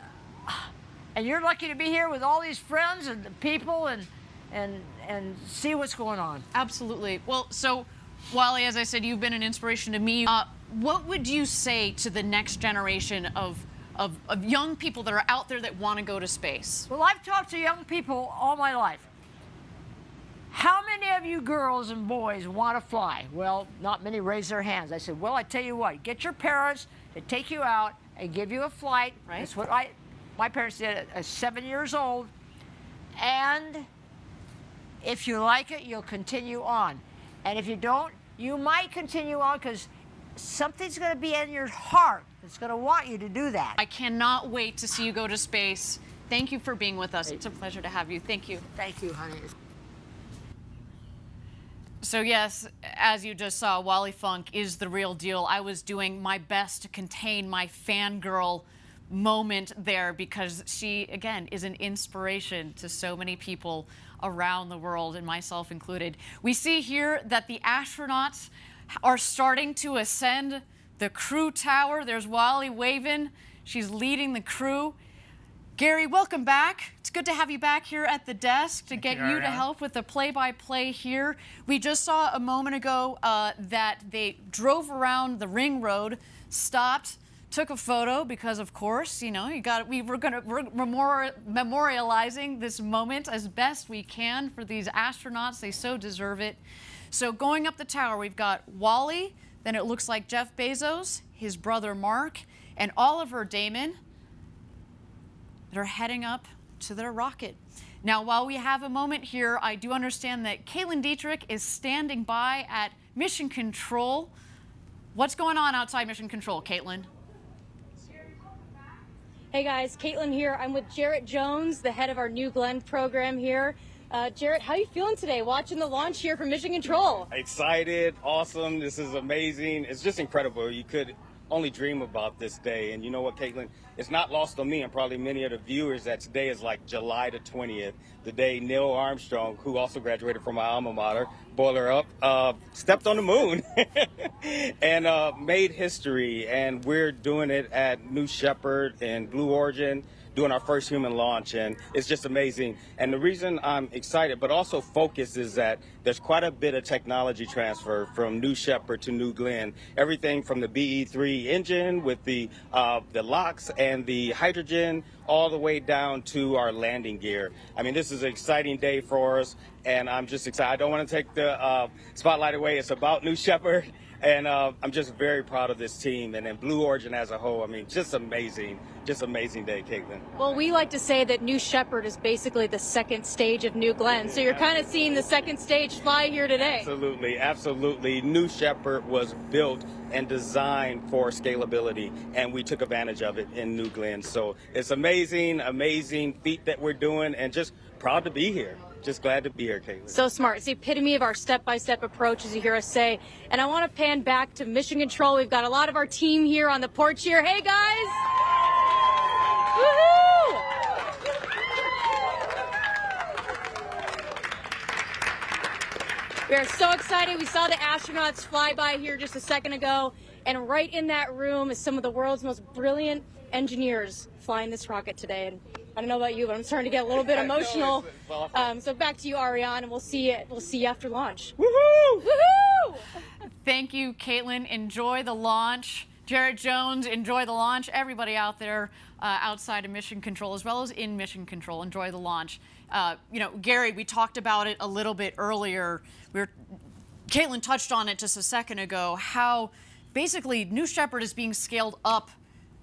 S13: you're lucky to be here with all these friends and the people and see what's going on.
S3: Absolutely. Well, so, Wally, as I said, you've been an inspiration to me. What would you say to the next generation of young people that are out there that want to go to space?
S13: Well, I've talked to young people all my life. How many of you girls and boys want to fly? Well, not many raise their hands. I said, well, I tell you what, get your parents to take you out and give you a flight.
S3: Right.
S13: That's what my parents did at 7 years old. And if you like it, you'll continue on. And if you don't, you might continue on because something's going to be in your heart that's going to want you to do that.
S3: I cannot wait to see you go to space. Thank you for being with us. It's a pleasure to have you. Thank you.
S13: Thank you, honey.
S3: So yes, as you just saw, Wally Funk is the real deal. I was doing my best to contain my fangirl moment there because she, again, is an inspiration to so many people around the world, and myself included. We see here that the astronauts are starting to ascend the crew tower. There's Wally waving. She's leading the crew. Gary, welcome back. It's good to have you back here at the desk to get you to help with the play-by-play here. We just saw a moment ago that they drove around the ring road, stopped, took a photo because, of course, you know, we're memorializing this moment as best we can for these astronauts. They so deserve it. So going up the tower, we've got Wally, then it looks like Jeff Bezos, his brother Mark, and Oliver Damon. They're heading up to their rocket. Now, while we have a moment here, I do understand that Caitlin Dietrich is standing by at Mission Control. What's going on outside Mission Control, Caitlin?
S14: Hey guys, Caitlin here. I'm with Jarrett Jones, the head of our New Glenn program here. Jarrett, how are you feeling today watching the launch here from Mission Control?
S15: Excited, awesome. This is amazing. It's just incredible. You could only dream about this day. And you know what, Caitlin? It's not lost on me and probably many of the viewers that today is like July the 20th, the day Neil Armstrong, who also graduated from my alma mater, Boiler Up, stepped on the moon and made history. And we're doing it at New Shepard and Blue Origin, doing our first human launch, and it's just amazing. And the reason I'm excited but also focused is that there's quite a bit of technology transfer from New Shepard to New Glenn. Everything from the BE3 engine with the LOX and the hydrogen all the way down to our landing gear. I mean, this is an exciting day for us, and I'm just excited. I don't want to take the spotlight away. It's about New Shepard. And I'm just very proud of this team and then Blue Origin as a whole. I mean, just amazing day, Caitlin.
S14: Well, we like to say that New Shepard is basically the second stage of New Glenn. So you're kind of seeing the second stage fly here today.
S15: Absolutely, absolutely. New Shepard was built and designed for scalability, and we took advantage of it in New Glenn. So it's amazing feat that we're doing, and just proud to be here. Just glad to be here, Caitlin.
S14: So smart. It's the epitome of our step-by-step approach, as you hear us say. And I want to pan back to Mission Control. We've got a lot of our team here on the porch here. Hey, guys! Woohoo! We are so excited. We saw the astronauts fly by here just a second ago. And right in that room is some of the world's most brilliant engineers flying this rocket today. And I don't know about you, but I'm starting to get a little bit emotional. So back to you, Ariane, and we'll see you after launch.
S15: Woohoo!
S14: Woohoo!
S3: Thank you, Caitlin. Enjoy the launch. Jarrett Jones, enjoy the launch. Everybody out there outside of Mission Control, as well as in Mission Control, enjoy the launch. Gary, we talked about it a little bit earlier. Caitlin touched on it just a second ago, how basically New Shepard is being scaled up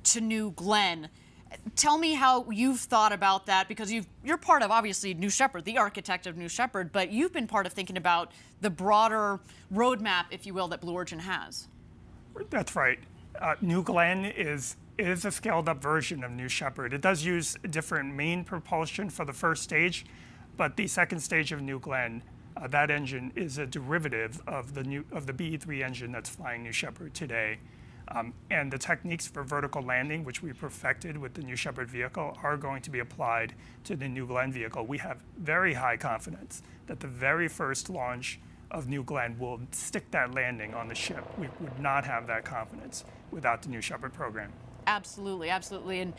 S3: to New Glenn. Tell me how you've thought about that, because you're part of, obviously, New Shepard, the architect of New Shepard, but you've been part of thinking about the broader roadmap, if you will, that Blue Origin has.
S1: That's right. New Glenn is a scaled-up version of New Shepard. It does use different main propulsion for the first stage, but the second stage of New Glenn, that engine is a derivative of the BE3 engine that's flying New Shepard today. And the techniques for vertical landing, which we perfected with the New Shepard vehicle, are going to be applied to the New Glenn vehicle. We have very high confidence that the very first launch of New Glenn will stick that landing on the ship. We would not have that confidence without the New Shepard program.
S3: Absolutely, absolutely. And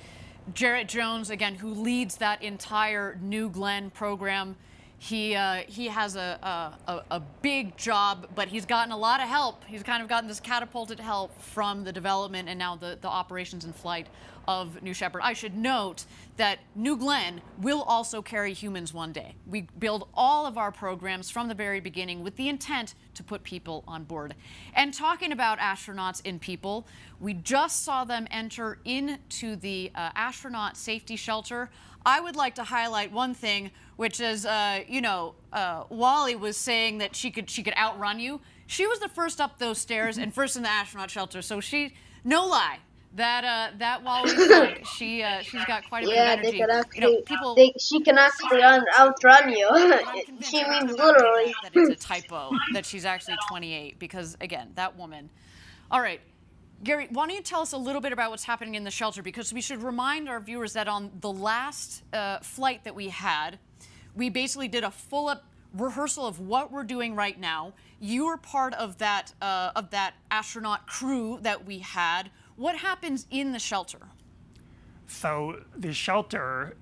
S3: Jarrett Jones, again, who leads that entire New Glenn program, he has a big job, but he's gotten a lot of help. He's kind of gotten this catapulted help from the development and now the operations and flight of New Shepard. I should note that New Glenn will also carry humans one day. We build all of our programs from the very beginning with the intent to put people on board. And talking about astronauts and people, we just saw them enter into the astronaut safety shelter. I would like to highlight one thing, which is, Wally was saying that she could outrun you. She was the first up those stairs and first in the astronaut shelter. So no lie, that Wally Funk, she's got quite a bit of energy.
S2: She can actually outrun you. She means literally.
S3: That it's a typo, that she's actually 28, because again, that woman. All right. Gary, why don't you tell us a little bit about what's happening in the shelter? Because we should remind our viewers that on the last flight that we had, we basically did a full-up rehearsal of what we're doing right now. You were part of that astronaut crew that we had. What happens in the shelter?
S1: So the shelter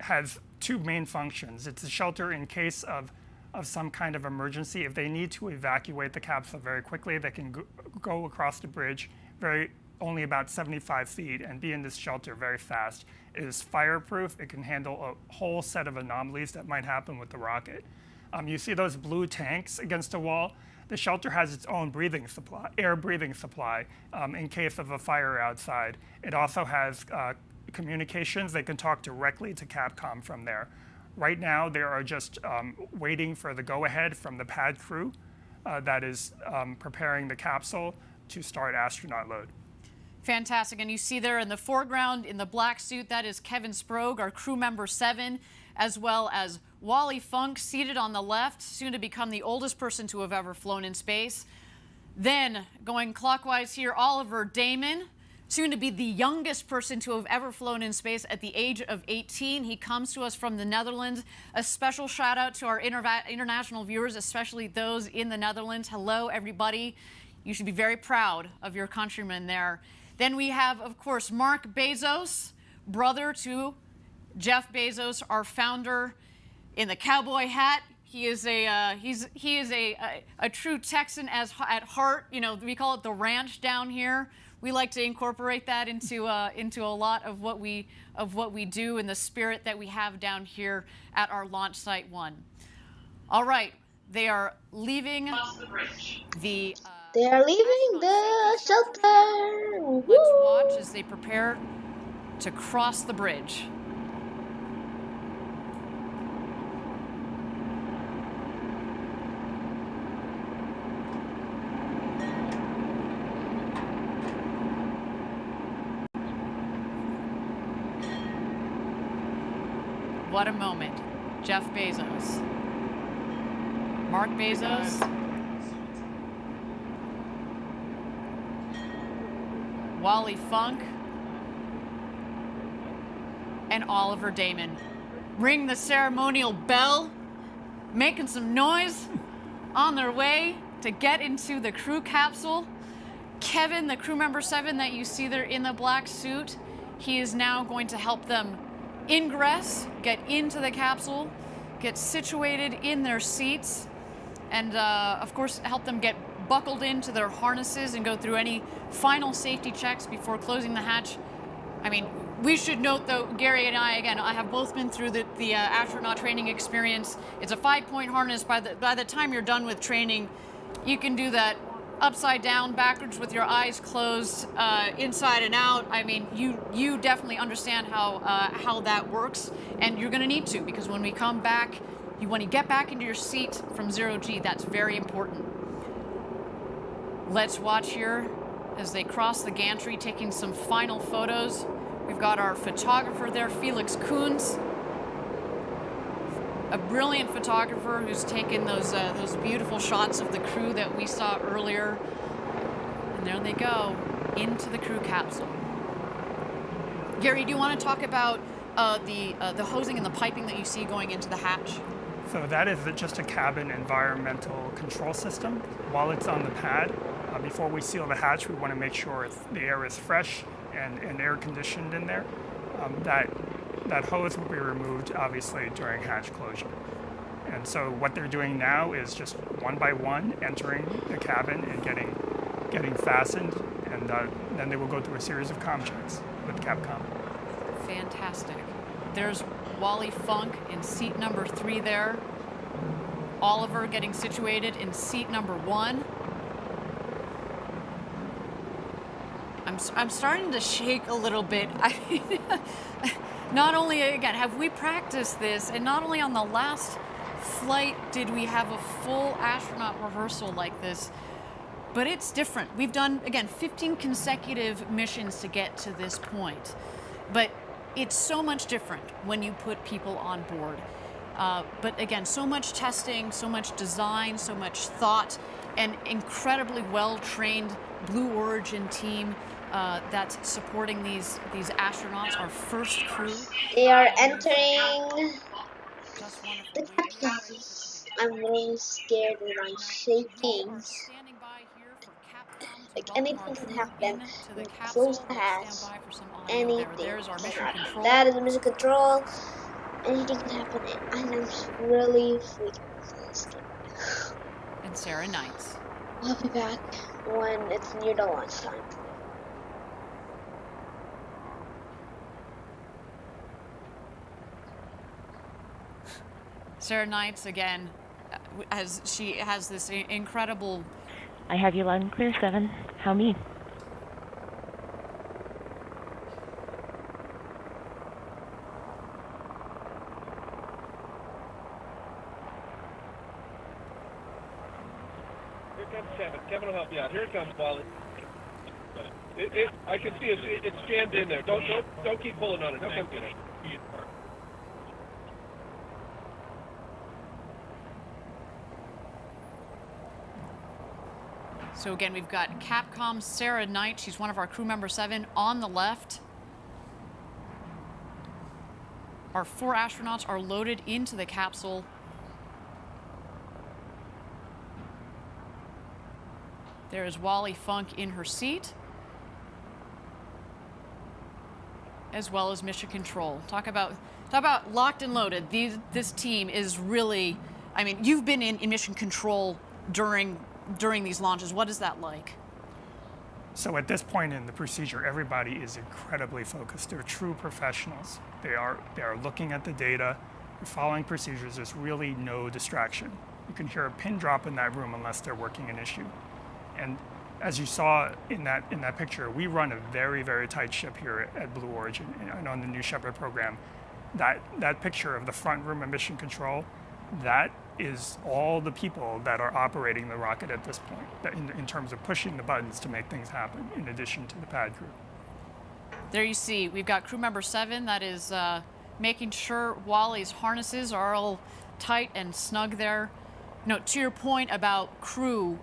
S1: has two main functions. It's a shelter in case of some kind of emergency. If they need to evacuate the capsule very quickly, they can go across the bridge only about 75 feet and be in this shelter very fast. It is fireproof. It can handle a whole set of anomalies that might happen with the rocket. You see those blue tanks against the wall? The shelter has its own air breathing supply in case of a fire outside. It also has communications. They can talk directly to Capcom from there. Right now, they are just waiting for the go-ahead from the pad crew that is preparing the capsule to start astronaut load.
S3: Fantastic. And you see there in the foreground, in the black suit, that is Kevin Sprogge, our crew member 7. as well as Wally Funk, seated on the left, soon to become the oldest person to have ever flown in space. Then, going clockwise here, Oliver Damon, soon to be the youngest person to have ever flown in space at the age of 18. He comes to us from the Netherlands. A special shout out to our international viewers, especially those in the Netherlands. Hello, everybody. You should be very proud of your countrymen there. Then we have, of course, Mark Bezos, brother to Jeff Bezos, our founder, in the cowboy hat. He is a true Texan at heart. You know, we call it the ranch down here. We like to incorporate that into a lot of what we do and the spirit that we have down here at our launch site 1. All right, they are leaving the.
S2: They are leaving the shelter.
S3: Let's watch as they prepare to cross the bridge. What a moment. Jeff Bezos. Mark Bezos. Wally Funk. And Oliver Damon. Ring the ceremonial bell. Making some noise on their way to get into the crew capsule. Kevin, the crew member 7 that you see there in the black suit, he is now going to help them ingress, get into the capsule, get situated in their seats, and of course help them get buckled into their harnesses and go through any final safety checks before closing the hatch. I mean, we should note though, Gary and I have both been through the astronaut training experience. It's a 5-point harness. By the time you're done with training, you can do that upside down, backwards with your eyes closed, inside and out. I mean, you definitely understand how that works, and you're going to need to, because when we come back, when you get back into your seat from 0G, that's very important. Let's watch here as they cross the gantry, taking some final photos. We've got our photographer there, Felix Koons, a brilliant photographer who's taken those beautiful shots of the crew that we saw earlier. And there they go, into the crew capsule. Gary, do you want to talk about the hosing and the piping that you see going into the hatch?
S1: So that is just a cabin environmental control system. While it's on the pad, before we seal the hatch, we want to make sure the air is fresh and air conditioned in there. That hose will be removed, obviously, during hatch closure. And so what they're doing now is just one by one entering the cabin and getting fastened, and then they will go through a series of comm checks with Capcom.
S3: Fantastic. There's Wally Funk in seat number 3 there. Oliver getting situated in seat number 1. I'm starting to shake a little bit. Not only, again, have we practiced this, and not only on the last flight did we have a full astronaut rehearsal like this, but it's different. We've done, again, 15 consecutive missions to get to this point. But it's so much different when you put people on board. But again, so much testing, so much design, so much thought, and incredibly well-trained Blue Origin team that's supporting these astronauts, our first crew.
S2: They are entering the capsule. I'm really scared and I'm shaking. Like anything can happen. Close the hatch. Anything can happen. That is the mission control. Anything can happen. And I'm just really freaking scared.
S3: And Sarah Knights.
S2: I'll be back when it's near the launch time.
S3: Sarah Knights, again, she has this incredible...
S16: I have you loud and clear, 7. How me?
S6: Here comes Kevin. Kevin will help you out. Here it comes, Wally. I can see it's jammed in there. Don't keep pulling on it. Don't come get it.
S3: So again, we've got Capcom's Sarah Knight. She's one of our crew member 7 on the left. Our 4 astronauts are loaded into the capsule. There is Wally Funk in her seat, as well as Mission Control. Talk about locked and loaded. This team is really, I mean, you've been in Mission Control during these launches. What is that like?
S1: So at this point in the procedure, everybody is incredibly focused. They're true professionals. They are looking at the data, they're following procedures. There's really no distraction. You can hear a pin drop in that room unless they're working an issue. And as you saw in that picture, we run a very, very tight ship here at Blue Origin and on the New Shepard program. That picture of the front room of Mission Control, that is all the people that are operating the rocket at this point, in terms of pushing the buttons to make things happen, in addition to the pad crew.
S3: There you see, we've got crew member 7 that is making sure Wally's harnesses are all tight and snug there. To your point about crew,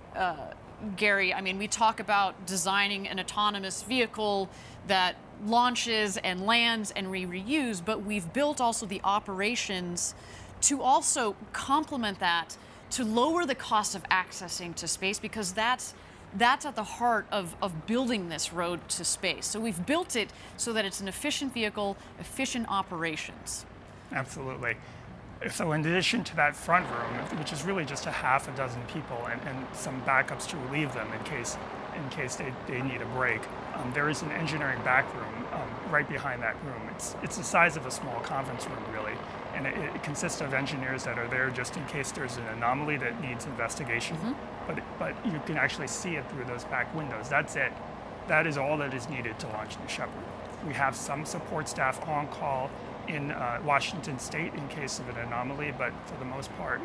S3: Gary, I mean, we talk about designing an autonomous vehicle that launches and lands and we reuse, but we've built also the operations to also complement that, to lower the cost of accessing to space, because that's at the heart of building this road to space. So we've built it so that it's an efficient vehicle, efficient operations.
S1: Absolutely. So in addition to that front room, which is really just a half a dozen people and some backups to relieve them in case they need a break, there is an engineering back room right behind that room. It's the size of a small conference room, really, and it consists of engineers that are there just in case there's an anomaly that needs investigation. Mm-hmm. But you can actually see it through those back windows. That's it. That is all that is needed to launch New Shepard. We have some support staff on call in Washington State in case of an anomaly, but for the most part,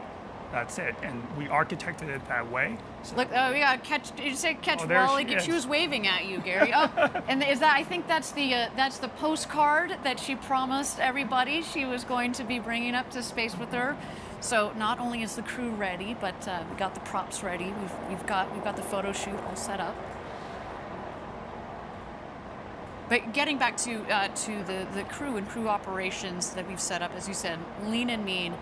S1: that's it. And we architected it that way. So
S3: look, we got catch. Did you say catch Wally? She was waving at you, Gary. Oh, and is that? I think that's the postcard that she promised everybody she was going to be bringing up to space with her. So not only is the crew ready, but we got the props ready. We've got the photo shoot all set up. But getting back to the crew and crew operations that we've set up, as you said, lean and mean,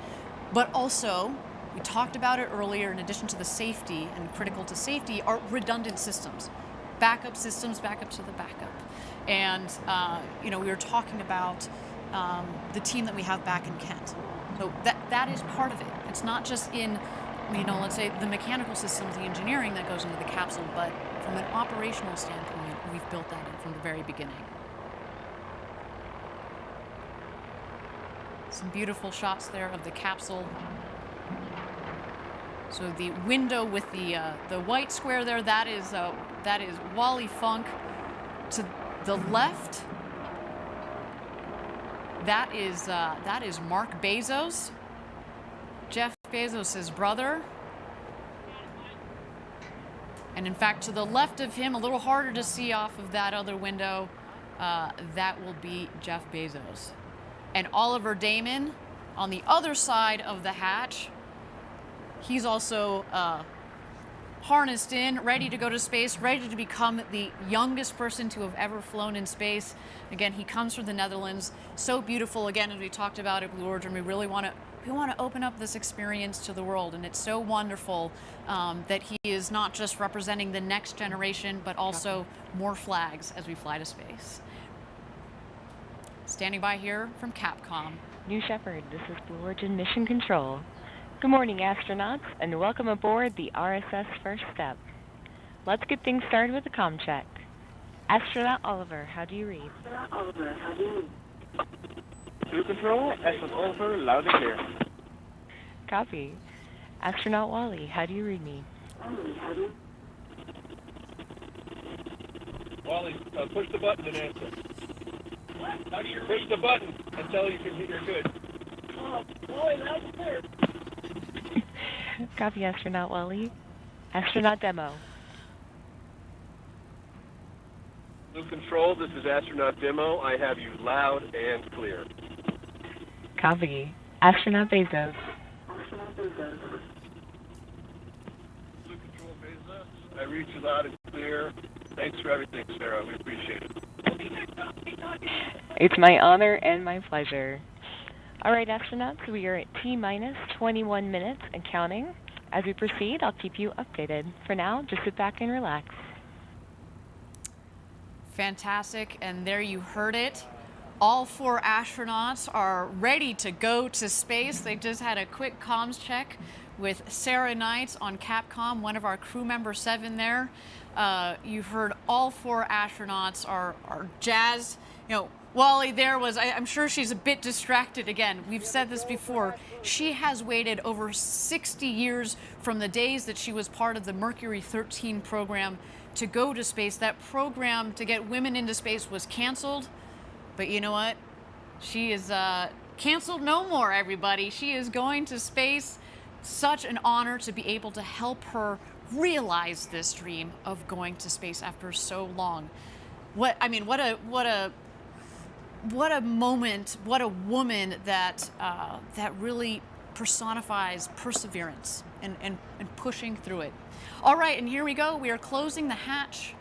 S3: but also, we talked about it earlier, in addition to the safety and critical to safety, are redundant systems, backup systems, backup to the backup. And, we were talking about the team that we have back in Kent. So that is part of it. It's not just in, let's say the mechanical systems, the engineering that goes into the capsule, but from an operational standpoint, we've built that in from the very beginning. Some beautiful shots there of the capsule. So the window with the white square there, that is Wally Funk. To the left, that is Mark Bezos, Jeff Bezos' brother. And in fact, to the left of him, a little harder to see off of that other window, that will be Jeff Bezos. And Oliver Damon on the other side of the hatch, he's also harnessed in, ready to go to space, ready to become the youngest person to have ever flown in space. Again, he comes from the Netherlands. So beautiful. Again, as we talked about at Blue Origin, we really want to open up this experience to the world, and it's so wonderful that he is not just representing the next generation, but also more flags as we fly to space. Standing by here from Capcom.
S16: New Shepard, this is Blue Origin Mission Control. Good morning, astronauts, and welcome aboard the RSS First Step. Let's get things started with a comm check. Astronaut Oliver, how do you read?
S6: Blue Control, astronaut Oliver, loud and clear.
S16: Copy. Astronaut Wally, how do you read me?
S6: Wally, push the button and answer. How do you push the button until you can hear you're good? Oh, boy, that's clear.
S16: Copy, Astronaut Wally. Astronaut Demo.
S6: Blue Control, this is Astronaut Demo. I have you loud and clear.
S16: Copy. Astronaut Bezos.
S6: Blue Control Bezos, I reach you loud and clear. Thanks for everything, Sarah. We appreciate it.
S16: It's my honor and my pleasure. All right, astronauts, we are at T-minus 21 minutes and counting. As we proceed, I'll keep you updated. For now, just sit back and relax.
S3: Fantastic, and there you heard it. All 4 astronauts are ready to go to space. They just had a quick comms check with Sarah Knight on Capcom, one of our crew member 7 there. You heard all 4 astronauts are jazzed. You know, Wally there was, I'm sure she's a bit distracted again. We've said this before. She has waited over 60 years from the days that she was part of the Mercury 13 program to go to space. That program to get women into space was canceled. But you know what? She is canceled no more, everybody. She is going to space. Such an honor to be able to help her realize this dream of going to space after so long. What a moment, what a woman that really personifies perseverance and pushing through it. All right, and here we go. We are closing the hatch.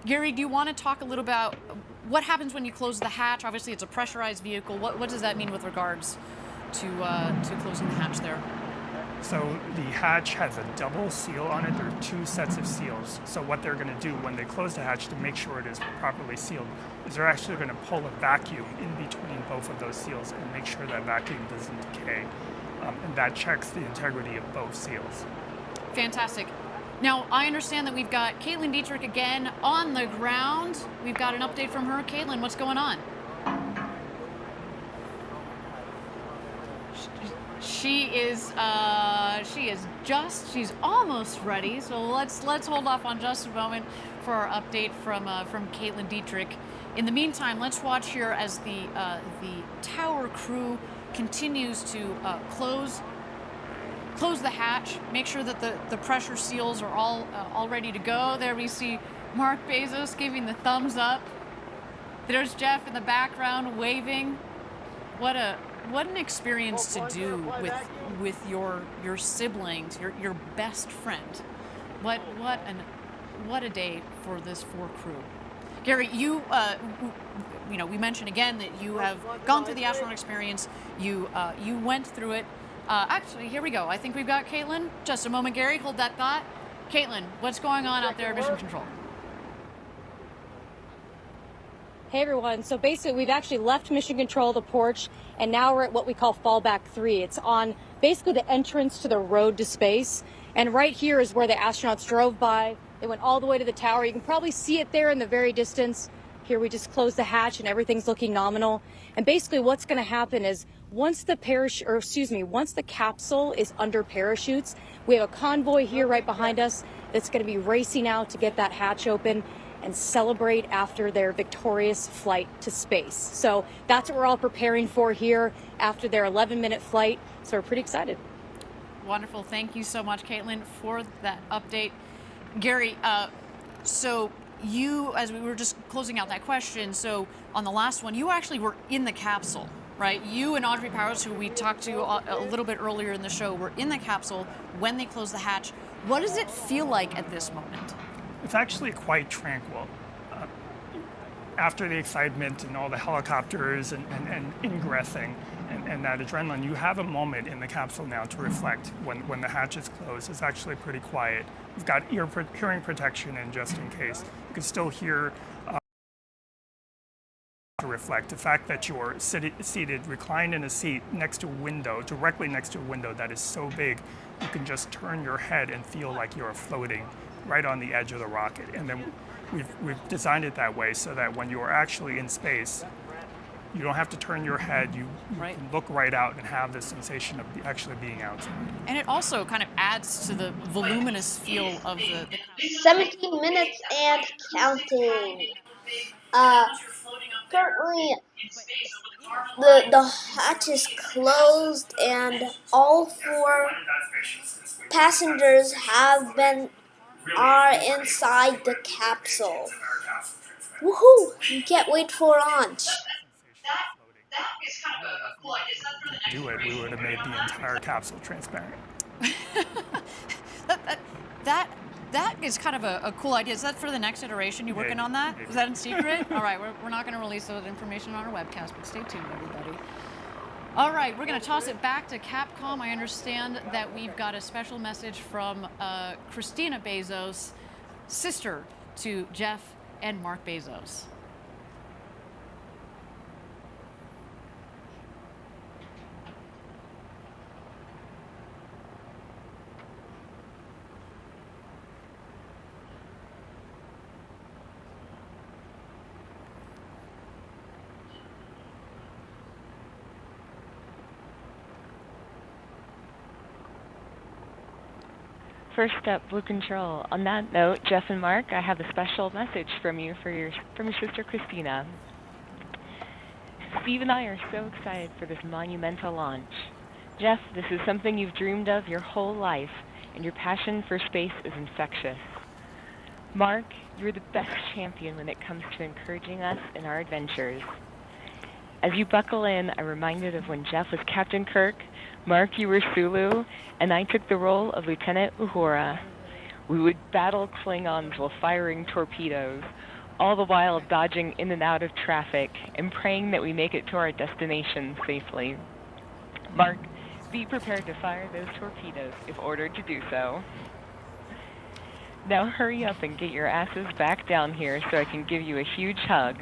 S3: Gary, do you want to talk a little about what happens when you close the hatch? Obviously, it's a pressurized vehicle. What does that mean with regards to closing the hatch there?
S1: So the hatch has a double seal on it. There are 2 sets of seals. So what they're going to do when they close the hatch to make sure it is properly sealed is they're actually going to pull a vacuum in between both of those seals and make sure that vacuum doesn't decay. And that checks the integrity of both seals.
S3: Fantastic. Now, I understand that we've got Caitlin Dietrich again on the ground. We've got an update from her. Caitlin, what's going on? She's almost ready. So let's hold off on just a moment for our update from Caitlin Dietrich. In the meantime, let's watch here as the tower crew continues to close the hatch, make sure that the pressure seals are all ready to go. There we see Mark Bezos giving the thumbs up. There's Jeff in the background waving. What an experience to do with your siblings, your best friend. What a day for this 4 crew. Gary, you we mentioned again that you have gone through the astronaut experience. You went through it. Actually, here we go. I think we've got Caitlin. Just a moment, Gary. Hold that thought. Caitlin, what's going on out there at Mission Control?
S14: Hey everyone, so basically we've actually left Mission Control, the porch, and now we're at what we call fallback 3. It's on basically the entrance to the road to space. And right here is where the astronauts drove by. They went all the way to the tower. You can probably see it there in the very distance. Here we just closed the hatch and everything's looking nominal. And basically what's going to happen is once the capsule is under parachutes, we have a convoy here right behind us that's going to be racing out to get that hatch open and celebrate after their victorious flight to space. So that's what we're all preparing for here after their 11-minute flight. So we're pretty excited.
S3: Wonderful. Thank you so much, Caitlin, for that update. Gary, so you, as we were just closing out that question, so on the last one, you actually were in the capsule, right? You and Audrey Powers, who we talked to a little bit earlier in the show, were in the capsule when they closed the hatch. What does it feel like at this moment?
S1: It's actually quite tranquil. After the excitement and all the helicopters and ingressing and that adrenaline, you have a moment in the capsule now to reflect. When the hatch is closed, it's actually pretty quiet. You've got hearing protection in just in case. You can still hear to reflect. The fact that you're seated, reclined in a seat next to a window, directly next to a window that is so big, you can just turn your head and feel like you're floating right on the edge of the rocket. And then we've designed it that way so that when you are actually in space, you don't have to turn your head. You can look right out and have the sensation of actually being outside.
S3: And it also kind of adds to the voluminous feel of the
S2: 17 minutes and counting. Currently, the hatch is closed and all 4 passengers are inside the capsule. Woohoo! You can't wait for launch.
S1: Do it, we would have made the entire capsule transparent.
S3: That is kind of a cool idea. Is that for the next iteration? You working on that? Is that in secret? All right, we're not going to release that information on our webcast, but stay tuned, everybody. All right, we're going to toss it back to Capcom. I understand that we've got a special message from Christina Bezos, sister to Jeff and Mark Bezos.
S16: First up, Blue Control. On that note, Jeff and Mark, I have a special message from you from your sister Christina. Steve and I are so excited for this monumental launch. Jeff, this is something you've dreamed of your whole life, and your passion for space is infectious. Mark, you're the best champion when it comes to encouraging us in our adventures. As you buckle in, I'm reminded of when Jeff was Captain Kirk, Mark, you were Sulu, and I took the role of Lieutenant Uhura. We would battle Klingons while firing torpedoes, all the while dodging in and out of traffic and praying that we make it to our destination safely. Mark, be prepared to fire those torpedoes if ordered to do so. Now hurry up and get your asses back down here so I can give you a huge hug.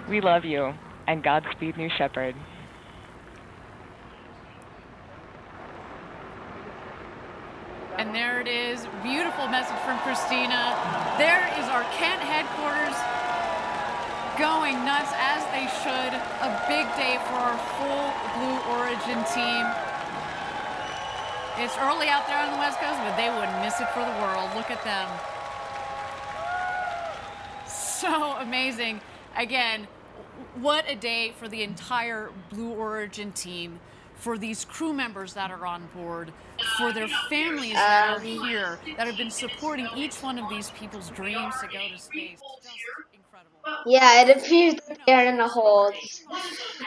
S16: We love you, and Godspeed, New Shepard.
S3: And there it is, beautiful message from Christina. There is our Kent headquarters going nuts as they should. A big day for our whole Blue Origin team. It's early out there on the West Coast, but they wouldn't miss it for the world. Look at them. So amazing. Again, what a day for the entire Blue Origin team, for these crew members that are on board, for their families that are here, that have been supporting each one of these people's dreams to go to space. Just incredible.
S2: Yeah, it appears that they're in a hold.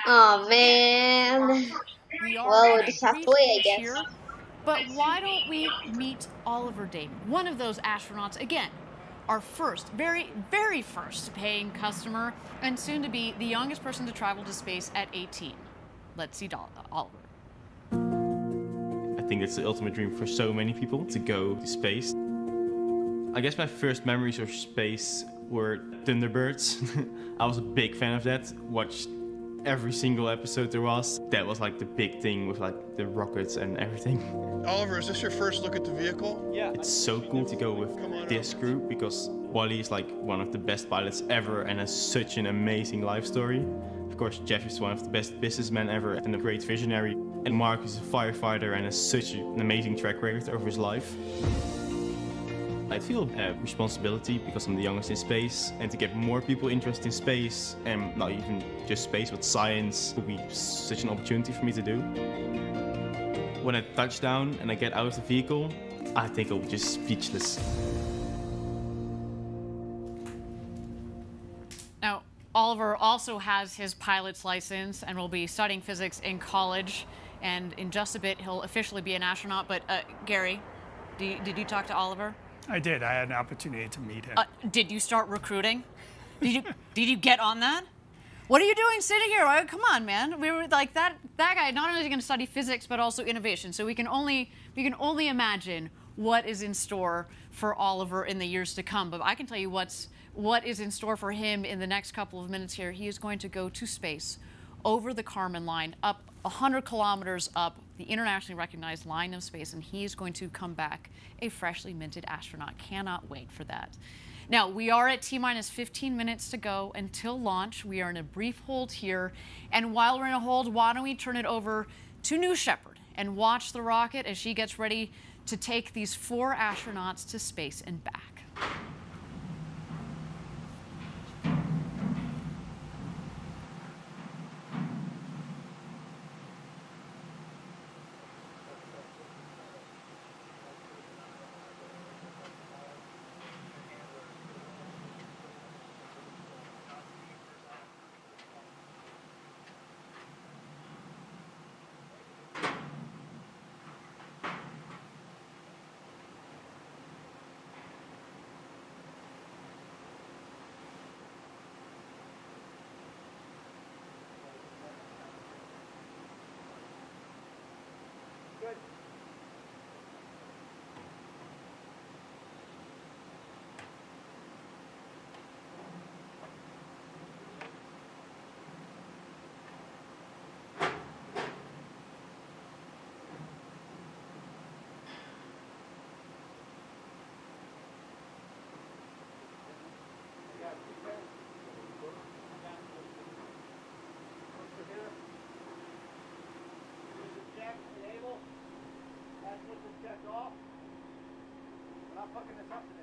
S2: Oh, man. Well, we'll just have to wait, I guess.
S3: Here, but why don't we meet Oliver Damon, one of those astronauts, again, our first, very, very first paying customer, and soon to be the youngest person to travel to space at 18. Let's see Oliver.
S17: I think it's the ultimate dream for so many people to go to space. I guess my first memories of space were Thunderbirds. I was a big fan of that. Watched every single episode there was. That was like the big thing with like the rockets and everything.
S5: Oliver, is this your first look at the vehicle?
S17: Yeah. It's so cool to go with this crew because Wally is like one of the best pilots ever and has such an amazing life story. Of course, Jeff is one of the best businessmen ever and a great visionary. And Mark is a firefighter and has such an amazing track record over his life. I feel a responsibility because I'm the youngest in space, and to get more people interested in space, and not even just space, but science, would be such an opportunity for me to do. When I touch down and I get out of the vehicle, I think I'll be just speechless.
S3: Now, Oliver also has his pilot's license and will be studying physics in college, and in just a bit he'll officially be an astronaut. But Gary, did you talk to Oliver?
S1: I did. I had an opportunity to meet him.
S3: Did you start recruiting? Did you get on that? What are you doing sitting here? Come on, man. We were like that guy. Not only is he going to study physics, but also innovation. So we can only imagine what is in store for Oliver in the years to come. But I can tell you what is in store for him in the next couple of minutes here. He is going to go to space over the Kármán line, up 100 kilometers up the internationally recognized line of space, and he is going to come back a freshly minted astronaut. Cannot wait for that. Now, we are at T-minus 15 minutes to go until launch. We are in a brief hold here, and while we're in a hold, why don't we turn it over to New Shepard and watch the rocket as she gets ready to take these 4 astronauts to space and back.
S6: Check off. We're not fucking this up today.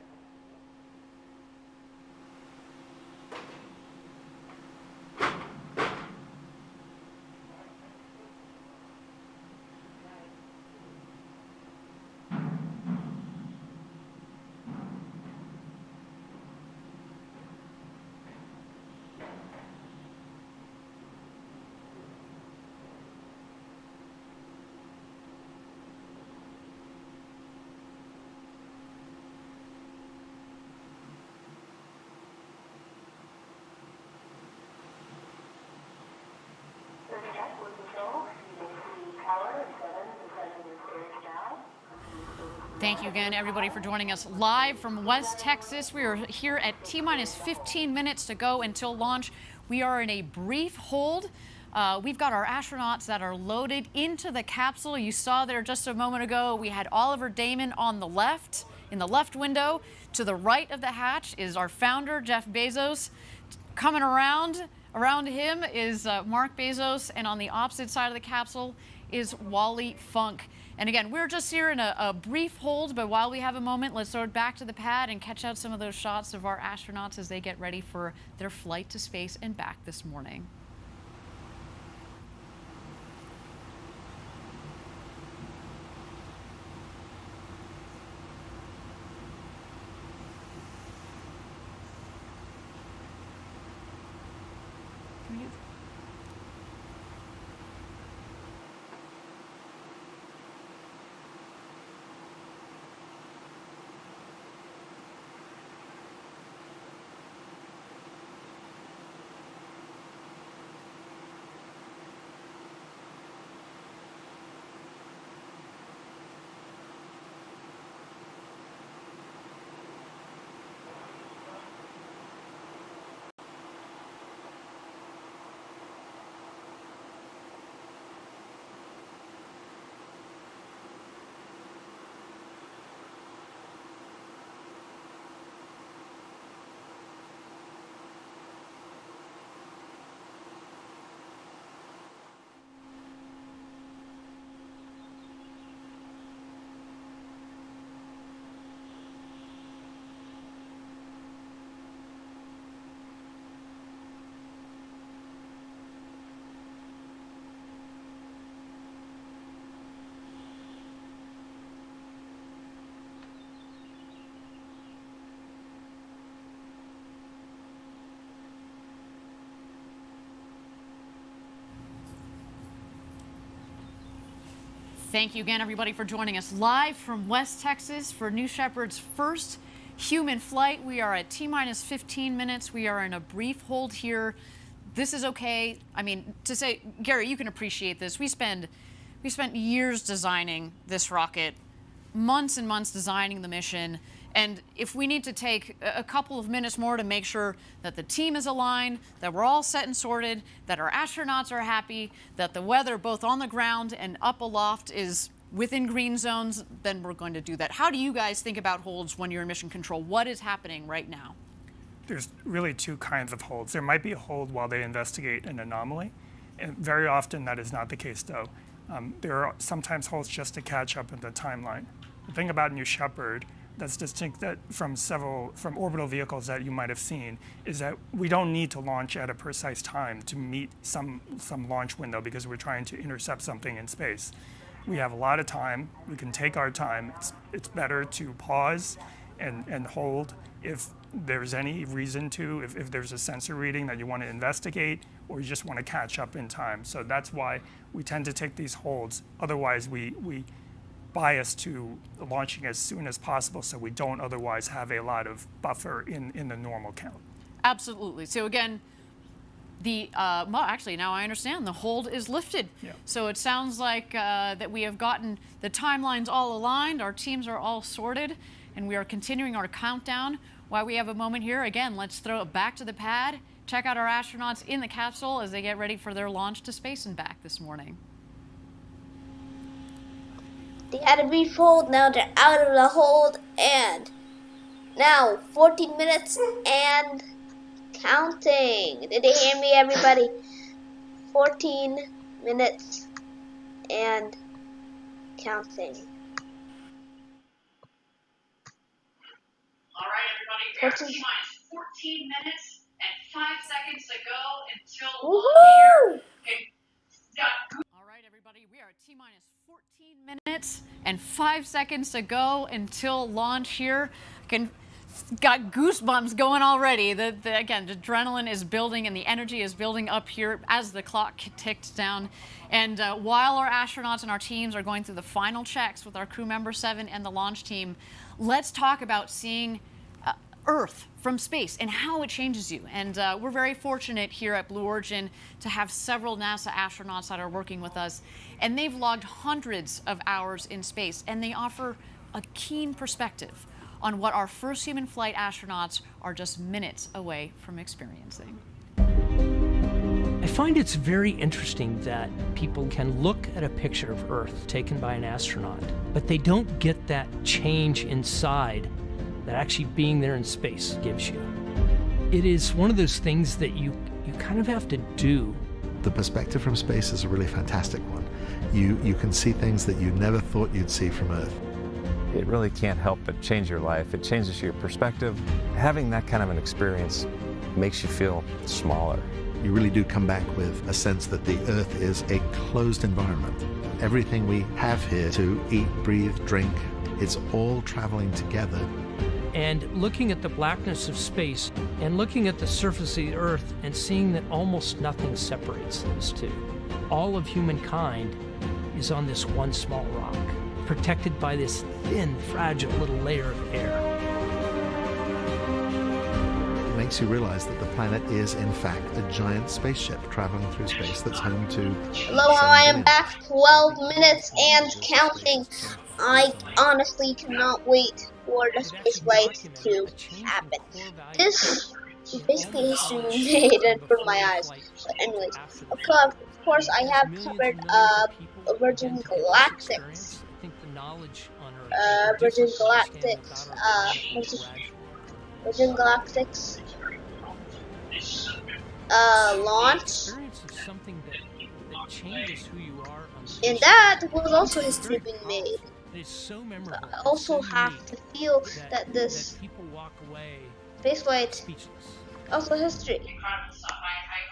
S3: Thank you again, everybody, for joining us live from West Texas. We are here at T-minus 15 minutes to go until launch. We are in a brief hold. We've got our astronauts that are loaded into the capsule. You saw there just a moment ago, we had Oliver Damon on the left, in the left window. To the right of the hatch is our founder, Jeff Bezos. Coming around him is Mark Bezos, and on the opposite side of the capsule is Wally Funk. And again, we're just here in a brief hold, but while we have a moment, let's throw it back to the pad and catch out some of those shots of our astronauts as they get ready for their flight to space and back this morning. Thank you again, everybody, for joining us live from West Texas for New Shepard's first human flight. We are at T-minus 15 minutes. We are in a brief hold here. This is okay. I mean, to say, Gary, you can appreciate this. We spent years designing this rocket, months and months designing the mission. And if we need to take a couple of minutes more to make sure that the team is aligned, that we're all set and sorted, that our astronauts are happy, that the weather both on the ground and up aloft is within green zones, then we're going to do that. How do you guys think about holds when you're in mission control? What is happening right now?
S1: There's really two kinds of holds. There might be a hold while they investigate an anomaly, and very often that is not the case, though. There are sometimes holds just to catch up in the timeline. The thing about New Shepard that's distinct from orbital vehicles that you might have seen is that we don't need to launch at a precise time to meet some launch window because we're trying to intercept something in space. We have a lot of time. We can take our time. It's better to pause and hold if there's any reason to, if there's a sensor reading that you want to investigate or you just want to catch up in time. So that's why we tend to take these holds. Otherwise, we bias to launching as soon as possible so we don't otherwise have a lot of buffer in the normal count.
S3: Absolutely. So again, well, actually, now I understand. The hold is lifted.
S1: Yeah.
S3: So it sounds like that we have gotten the timelines all aligned, our teams are all sorted, and we are continuing our countdown. While we have a moment here, again, let's throw it back to the pad, check out our astronauts in the capsule as they get ready for their launch to space and back this morning.
S2: They had a brief hold, now they're out of the hold, and now 14 minutes and counting. Did they hear me, everybody? 14 minutes and counting. 14.
S4: T-minus 14 minutes and 5 seconds to go until
S2: Woohoo!
S3: All right, everybody, we are at T-minus 14 minutes and 5 seconds to go until launch here. Got goosebumps going already. Again, the adrenaline is building and the energy is building up here as the clock ticks down. And while our astronauts and our teams are going through the final checks with our crew member 7 and the launch team, let's talk about seeing Earth from space and how it changes you. And we're very fortunate here at Blue Origin to have several NASA astronauts that are working with us. And they've logged hundreds of hours in space, and they offer a keen perspective on what our first human flight astronauts are just minutes away from experiencing.
S18: I find it's very interesting that people can look at a picture of Earth taken by an astronaut, but they don't get that change inside that actually being there in space gives you. It is one of those things that you kind of have to do.
S19: The perspective from space is a really fantastic one. You can see things that you never thought you'd see from Earth.
S20: It really can't help but change your life. It changes your perspective. Having that kind of an experience makes you feel smaller.
S19: You really do come back with a sense that the Earth is a closed environment. Everything we have here to eat, breathe, drink, it's all traveling together.
S18: And looking at the blackness of space and looking at the surface of the Earth and seeing that almost nothing separates those two. All of humankind is on this one small rock, protected by this thin, fragile little layer of air.
S19: It makes you realize that the planet is, in fact, a giant spaceship traveling through space that's home to...
S2: Hello, I am back 12 minutes and counting. I honestly cannot wait for the space flight to happen. This is basically history made in front of my eyes. But anyways, of course I have covered Virgin Galactic's launch. And that was also history being made. I also have to feel that this spaceflight also history.
S4: Incredible stuff. I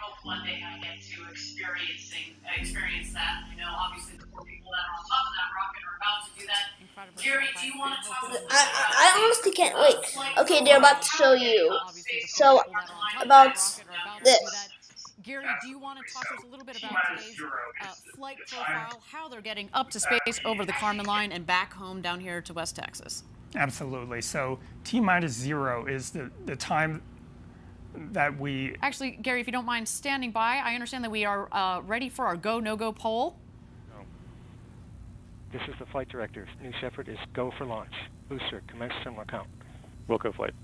S4: hope one day I get to experience that. You know, obviously the poor people that are on top of that rocket are about to do that. Gary, do you want to talk a little bit
S2: I honestly can't wait. Okay, they're about to show you. So, about this.
S3: Gary, do you want to talk to us a little bit about today's flight profile, how they're getting up to space over the Kármán line and back home down here to West Texas?
S1: Absolutely. So T-minus 0 is the time that we...
S3: Actually, Gary, if you don't mind standing by, I understand that we are ready for our go, no-go poll.
S21: No. This is the flight director. New Shepard is go for launch. Booster, commence similar count.
S22: Wilco flight.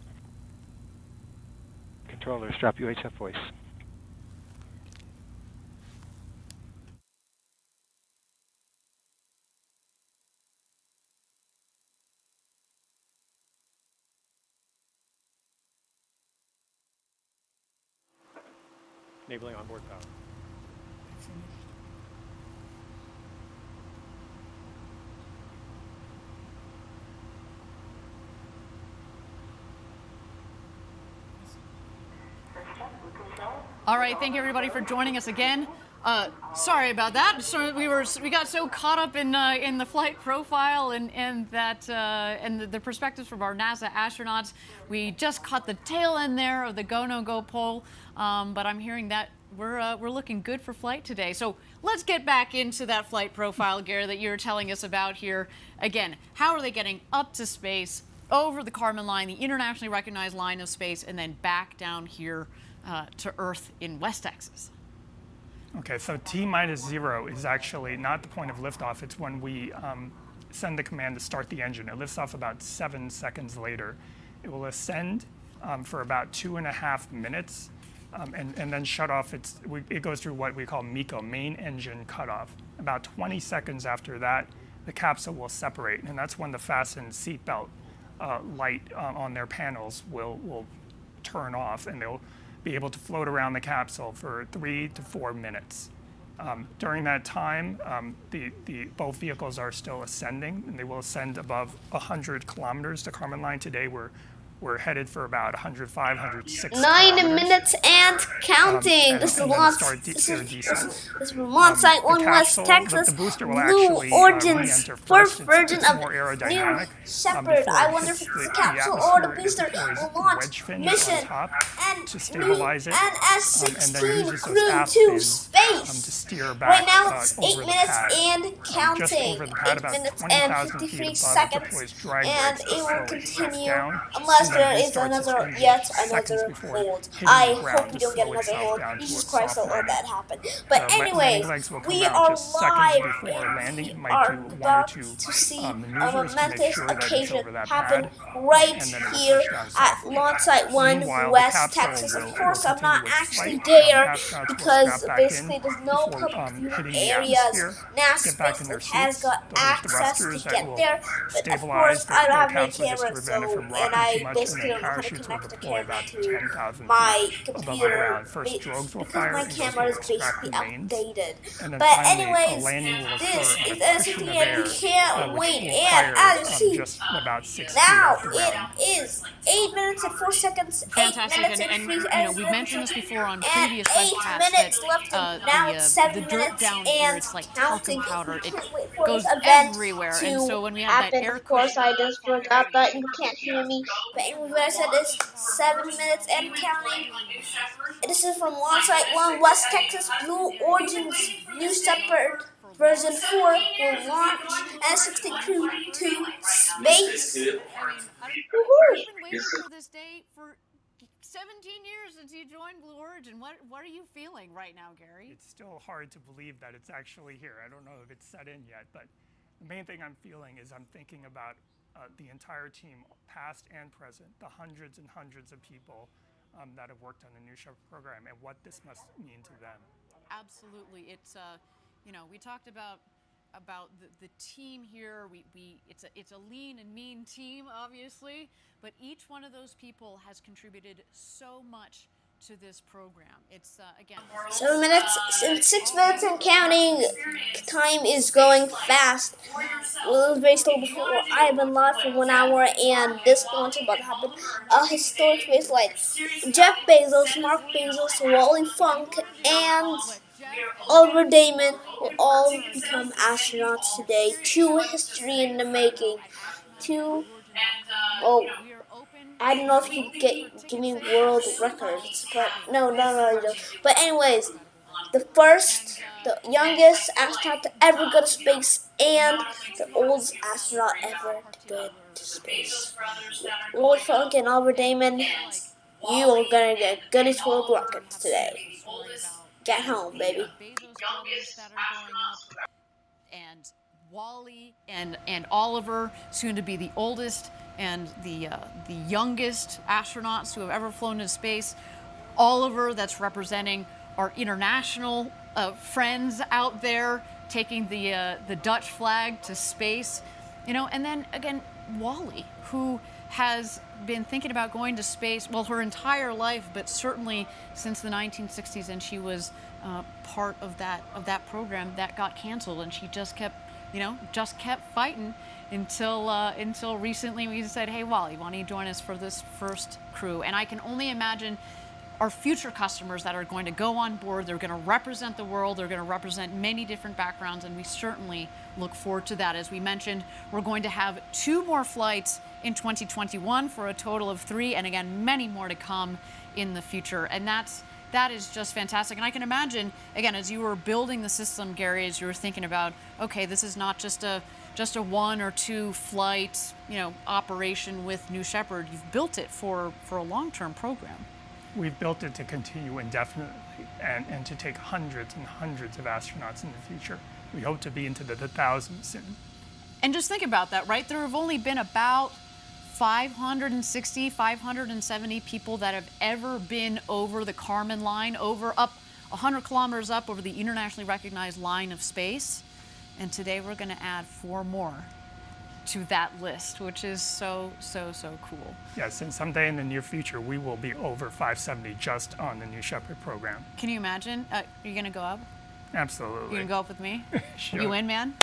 S21: Controllers, drop UHF voice.
S22: Enabling onboard power.
S3: All right, thank you everybody for joining us again. Sorry about that. So we got so caught up in the flight profile and the perspectives from our NASA astronauts. We just caught the tail end there of the go no go poll. But I'm hearing that we're looking good for flight today. So let's get back into that flight profile, Gary, that you're telling us about here. Again, how are they getting up to space, over the Kármán line, the internationally recognized line of space, and then back down here to Earth in West Texas?
S1: Okay, so T-minus 0 is actually not the point of liftoff. It's when we send the command to start the engine. It lifts off about 7 seconds later. It will ascend for about 2.5 minutes and then shut off. It goes through what we call MECO, main engine cutoff. About 20 seconds after that, the capsule will separate, and that's when the fastened seatbelt light on their panels will turn off, and they'll be able to float around the capsule for 3 to 4 minutes. During that time, both vehicles are still ascending, and they will ascend above 100 kilometers. The Kármán line today, we're We're headed for about 105, 106
S2: 9 minutes and counting.
S1: And
S2: This is
S1: then
S2: launch.
S1: start
S2: This
S1: their
S2: is
S1: descent.
S2: launch site 1 West
S1: capsule,
S2: Texas.
S1: the booster will
S2: Blue
S1: actually
S2: Origin's
S1: re-enter
S2: first
S1: first.
S2: version
S1: It's
S2: of
S1: more
S2: New
S1: aerodynamic.
S2: Shepard.
S1: Before
S2: I
S1: it
S2: wonder if
S1: hits
S2: it's the
S1: the
S2: capsule or the
S1: atmosphere,
S2: booster
S1: it deploys
S2: will launch
S1: wedge fins
S2: mission
S1: on top
S2: and
S1: to stabilize it, and
S2: NS-16
S1: then uses those
S2: crew
S1: aft
S2: to
S1: fins
S2: space.
S1: to steer back
S2: Right now it's 8
S1: over the
S2: minutes
S1: pad.
S2: and counting.
S1: Just over the pad,
S2: 8
S1: about
S2: minutes
S1: 20,000
S2: and
S1: feet
S2: 53
S1: above, it
S2: seconds.
S1: deploys drag
S2: And
S1: brakes
S2: it
S1: to
S2: will
S1: slow it
S2: continue
S1: down,
S2: unless
S1: and then
S2: there is
S1: restarts its
S2: another
S1: engine
S2: yet
S1: seconds
S2: another
S1: before
S2: hold.
S1: hitting
S2: I
S1: the
S2: hope
S1: ground
S2: we
S1: to
S2: don't get
S1: slow
S2: another
S1: itself
S2: hold.
S1: down to
S2: Jesus
S1: a
S2: Christ,
S1: soft
S2: don't let
S1: landing.
S2: that happen. But
S1: Landing
S2: anyways,
S1: legs will come
S2: we
S1: out
S2: are
S1: just seconds
S2: live
S1: before landing. It
S2: and
S1: might
S2: are
S1: do one or
S2: about
S1: two
S2: to see a
S1: maneuvers to make
S2: momentous
S1: sure that it's
S2: occasion
S1: over that
S2: happen
S1: pad,
S2: right
S1: and then it will
S2: here
S1: push down
S2: at
S1: softly.
S2: launch site 1
S1: Meanwhile, the
S2: West
S1: capsule
S2: Texas. Of
S1: will
S2: course, I'm not
S1: continue its
S2: actually
S1: flight.
S2: there
S1: Astronauts will
S2: because
S1: strap back
S2: basically
S1: in
S2: there's no
S1: before
S2: public viewing
S1: hitting the
S2: areas.
S1: atmosphere,
S2: NASA
S1: get back in their
S2: has
S1: seats.
S2: got
S1: They'll hit
S2: access to
S1: thrusters that
S2: get
S1: will
S2: there, but of
S1: stabilize
S2: course I don't have any
S1: capsule just to
S2: cameras,
S1: prevent it
S2: so
S1: from
S2: and
S1: rocking too
S2: I
S1: much,
S2: basically
S1: and then
S2: don't know how to
S1: parachutes will
S2: connect the
S1: deploy
S2: camera
S1: about
S2: to
S1: 10,000
S2: my
S1: feet above the
S2: computer
S1: ground. First drogues will
S2: because
S1: fire
S2: my
S1: and those
S2: camera
S1: will
S2: is
S1: extract
S2: basically
S1: the mains.
S2: outdated.
S1: And then
S2: But
S1: finally,
S2: anyways,
S1: a landing will occur
S2: this
S1: on
S2: is
S1: a cushion
S2: NS-16
S1: of
S2: and
S1: air,
S2: we can't
S1: which
S2: wait.
S1: will
S2: And
S1: fire
S2: as you see,
S1: just about 6 feet
S2: now
S1: off the ground.
S2: it is 8 minutes and 4 seconds.
S3: Fantastic,
S2: 8 minutes and 3 seconds.
S3: we've mentioned this before on
S2: and
S3: previous
S2: 8
S3: webcasts
S2: minutes
S3: that
S2: left. And now it's 7
S3: the dirt
S2: minutes
S3: down
S2: and
S3: here, it's like
S2: counting.
S3: talcum powder.
S2: We
S3: It
S2: can't wait for
S3: goes
S2: this event
S3: everywhere,
S2: to
S3: and so when we have that
S2: happen.
S3: air
S2: Of course,
S3: cushion,
S2: I just forgot that you can't hear me. But anyway, what I said is 7 minutes and counting. This is from launch site 1 West Texas. Blue Origin's New Shepard version 4 will launch NS-16 crew to space.
S3: You've been waiting for this day for 17 years since you joined Blue Origin. What are you feeling right now, Gary?
S1: It's still hard to believe that it's actually here. I don't know if it's set in yet, but the main thing I'm feeling is I'm thinking about the entire team, past and present, the hundreds and hundreds of people that have worked on the New Shepard program, and what this must mean to them.
S3: Absolutely. It's we talked about the team here. It's a lean and mean team, obviously, but each one of those people has contributed so much to this program. It's again
S2: 7 minutes and 6 minutes and counting. Time is going fast. Well, it was very slow before. I've been live for 1 hour, and this launch is about to happen. A historic space flight. Jeff Bezos, Mark Bezos, Wally Funk, and Oliver Damon will all become astronauts today. True history in the making. I don't know if you could give me world records, but no, you don't. But anyways, the youngest astronaut to ever go to space, and the oldest astronaut ever to go to space. Wally Funk and Oliver Damon, you are gonna get Guinness World Records today. Get home, baby.
S3: And Wally and Oliver, soon to be the oldest and the youngest astronauts who have ever flown into space. Oliver, that's representing our international friends out there, taking the Dutch flag to space, and then again Wally, who has been thinking about going to space, well, her entire life, but certainly since the 1960s, and she was part of that program that got canceled, and she just kept fighting until recently we said, hey, Wally, why don't you join us for this first crew? And I can only imagine our future customers that are going to go on board. They're going to represent the world. They're going to represent many different backgrounds, and we certainly look forward to that. As we mentioned, we're going to have 2 more flights in 2021 for a total of 3, and again, many more to come in the future. And that is just fantastic. And I can imagine, again, as you were building the system, Gary, as you were thinking about, okay, this is not just a 1 or 2 flight, operation with New Shepard. You've built it for a long-term program.
S1: We've built it to continue indefinitely and to take hundreds and hundreds of astronauts in the future. We hope to be into the thousands soon.
S3: And just think about that, right? There have only been about 560, 570 people that have ever been over the Kármán line, up 100 kilometers up over the internationally recognized line of space. And today we're going to add 4 more to that list, which is so cool.
S1: Yes, and someday in the near future, we will be over 570 just on the New Shepard program.
S3: Can you imagine? Are you going to go up?
S1: Absolutely.
S3: You going to go up with me?
S1: Sure.
S3: You in, man?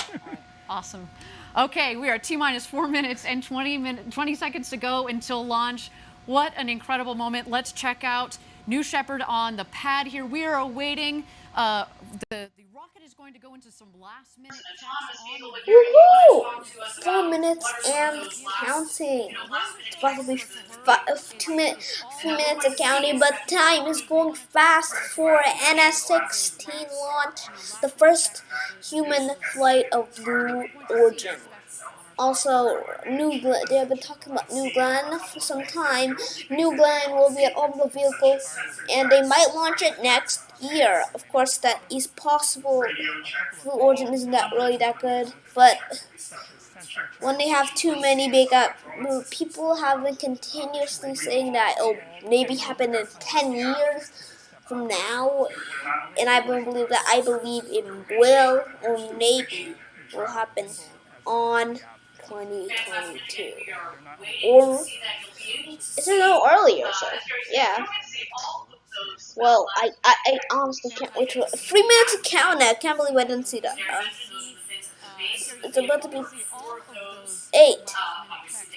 S3: Awesome. Okay, we are T-minus 4 minutes and 20 seconds to go until launch. What an incredible moment. Let's check out New Shepard on the pad here. We are awaiting the rocket is going to go into some last-minute checks on
S2: Woohoo! 4 minutes and counting. It's about to be 2 minutes, 3 minutes and counting, but time is going fast for NS-16 launch, the first human flight of Blue Origin. Also, New Glenn, they have been talking about New Glenn for some time. New Glenn will be an orbital vehicle, and they might launch it next year. Of course, that is possible. Blue Origin isn't really that good, but when they have too many people have been continuously saying that it'll maybe happen in 10 years from now, and I believe that. I believe it will, or maybe will happen on 2022, or it's a little earlier. So yeah. Well, I honestly can't wait to 3 minutes of countdown. I can't believe I didn't see that. It's about to be 8.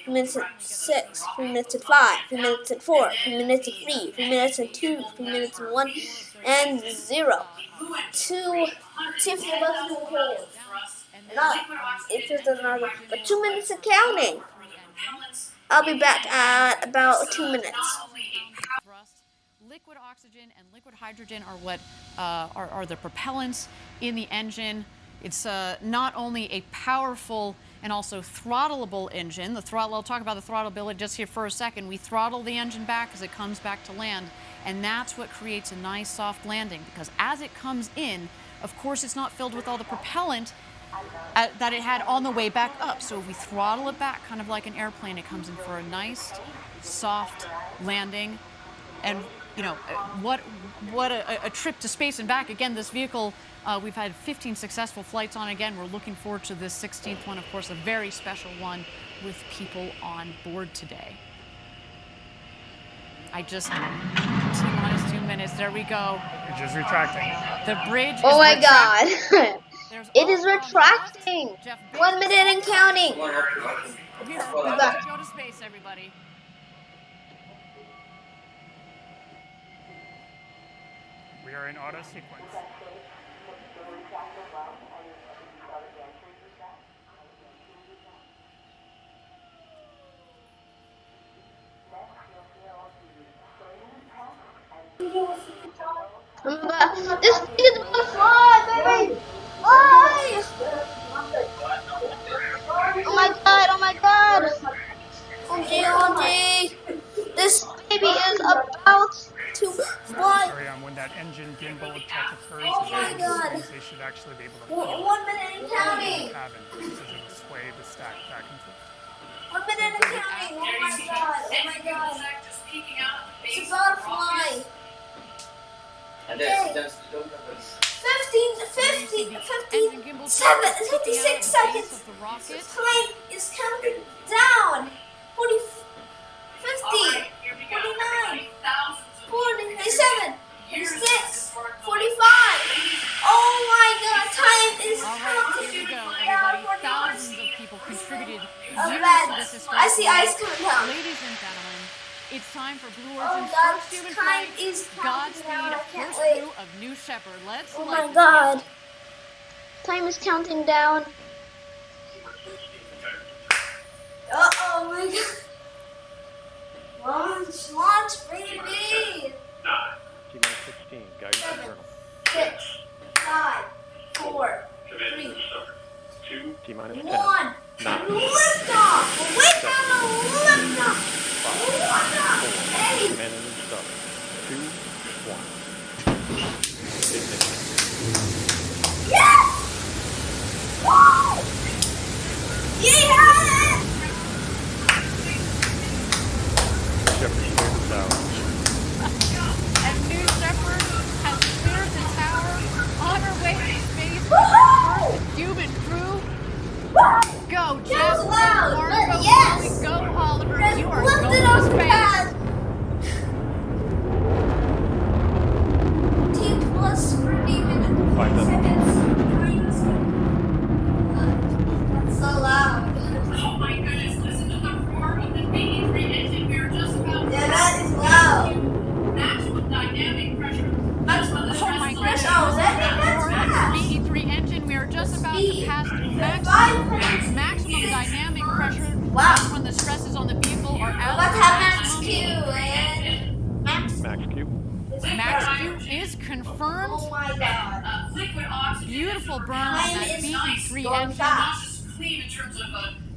S2: 3 minutes and 6. 3 minutes and 5. 3 minutes and 4. 3 minutes and 3. 3 minutes and 2. 3 minutes and 1 and 0. 2. See if you're about to do a whole. Not if there's another, but 2 minutes of counting. I'll be back at about 2 minutes.
S3: Liquid oxygen and liquid hydrogen are what are the propellants in the engine. It's not only a powerful and also throttleable engine. The throttle, I'll talk about the throttleability just here for a second. We throttle the engine back as it comes back to land, and that's what creates a nice soft landing, because as it comes in, of course, it's not filled with all the propellant that it had on the way back up. So if we throttle it back, kind of like an airplane, it comes in for a nice, soft landing. And you know, what a trip to space and back. Again, this vehicle, we've had 15 successful flights on. Again, we're looking forward to this 16th one, of course, a very special one with people on board today. I just, T-minus 2 minutes, there we go.
S1: Bridge is retracting.
S3: The bridge
S2: Oh my God.
S3: It
S2: is retracting. 1 minute and counting.
S3: We're back. Go to space, everybody.
S1: We are in auto sequence.
S2: This thing is gonna fly, baby! Fly! Oh my God! Oh my God! OMG! This baby is about to fly.
S1: When that engine gimbal check occurs,
S2: Oh my God!
S1: they should actually be able to feel
S2: 1 minute and counting.
S1: the cabin, because it will sway the stack back and forth.
S2: 1 minute and counting. Oh my God! Oh my God! It's about to fly. Okay. 56 seconds. This plane is counting down. 40, 50, 49, 47, 46, 45. Oh my God, time is counting.
S3: Here we go, everybody. Thousands of people contributed
S2: I
S3: to this.
S2: see ice coming down.
S3: Ladies and gentlemen, it's time for Blue
S2: Oh
S3: Origin's
S2: God,
S3: first human
S2: time
S3: flight.
S2: is
S3: Godspeed,
S2: counting down. I can't
S3: first
S2: wait.
S3: crew of New Shepard. Let's
S2: Oh
S3: light
S2: my
S3: this
S2: God. Time is counting down. Oh my God. Launch, baby.
S21: T-minus 16, guidance internal.
S2: 6, 5, 4, 3,
S21: T-minus 10,
S2: 1.
S21: 9,
S2: Liftoff. Wait, liftoff.
S21: 5, 4,
S2: Hey.
S21: and engine start. 2, 1.
S2: Yes! Woo! Yeah!
S21: Shepard cleared the tower.
S3: And New Shepard has cleared the tower on her way to space.
S2: Woohoo!
S3: First human crew.
S2: Woo!
S3: Go,
S2: That
S3: Jeff.
S2: was loud,
S3: Go,
S2: but
S3: Marco.
S2: yes!
S3: Go, Oliver.
S2: Just
S3: You are
S2: lift
S3: going
S2: it
S3: to
S2: off the
S3: space.
S2: pad.
S21: cube.
S3: Max Q is confirmed.
S2: Oh my god.
S4: Liquid oxygen.
S3: Beautiful burn on
S2: Time
S3: that
S2: is
S3: BE3
S2: going
S3: engine.
S2: fast.
S4: Clean in terms of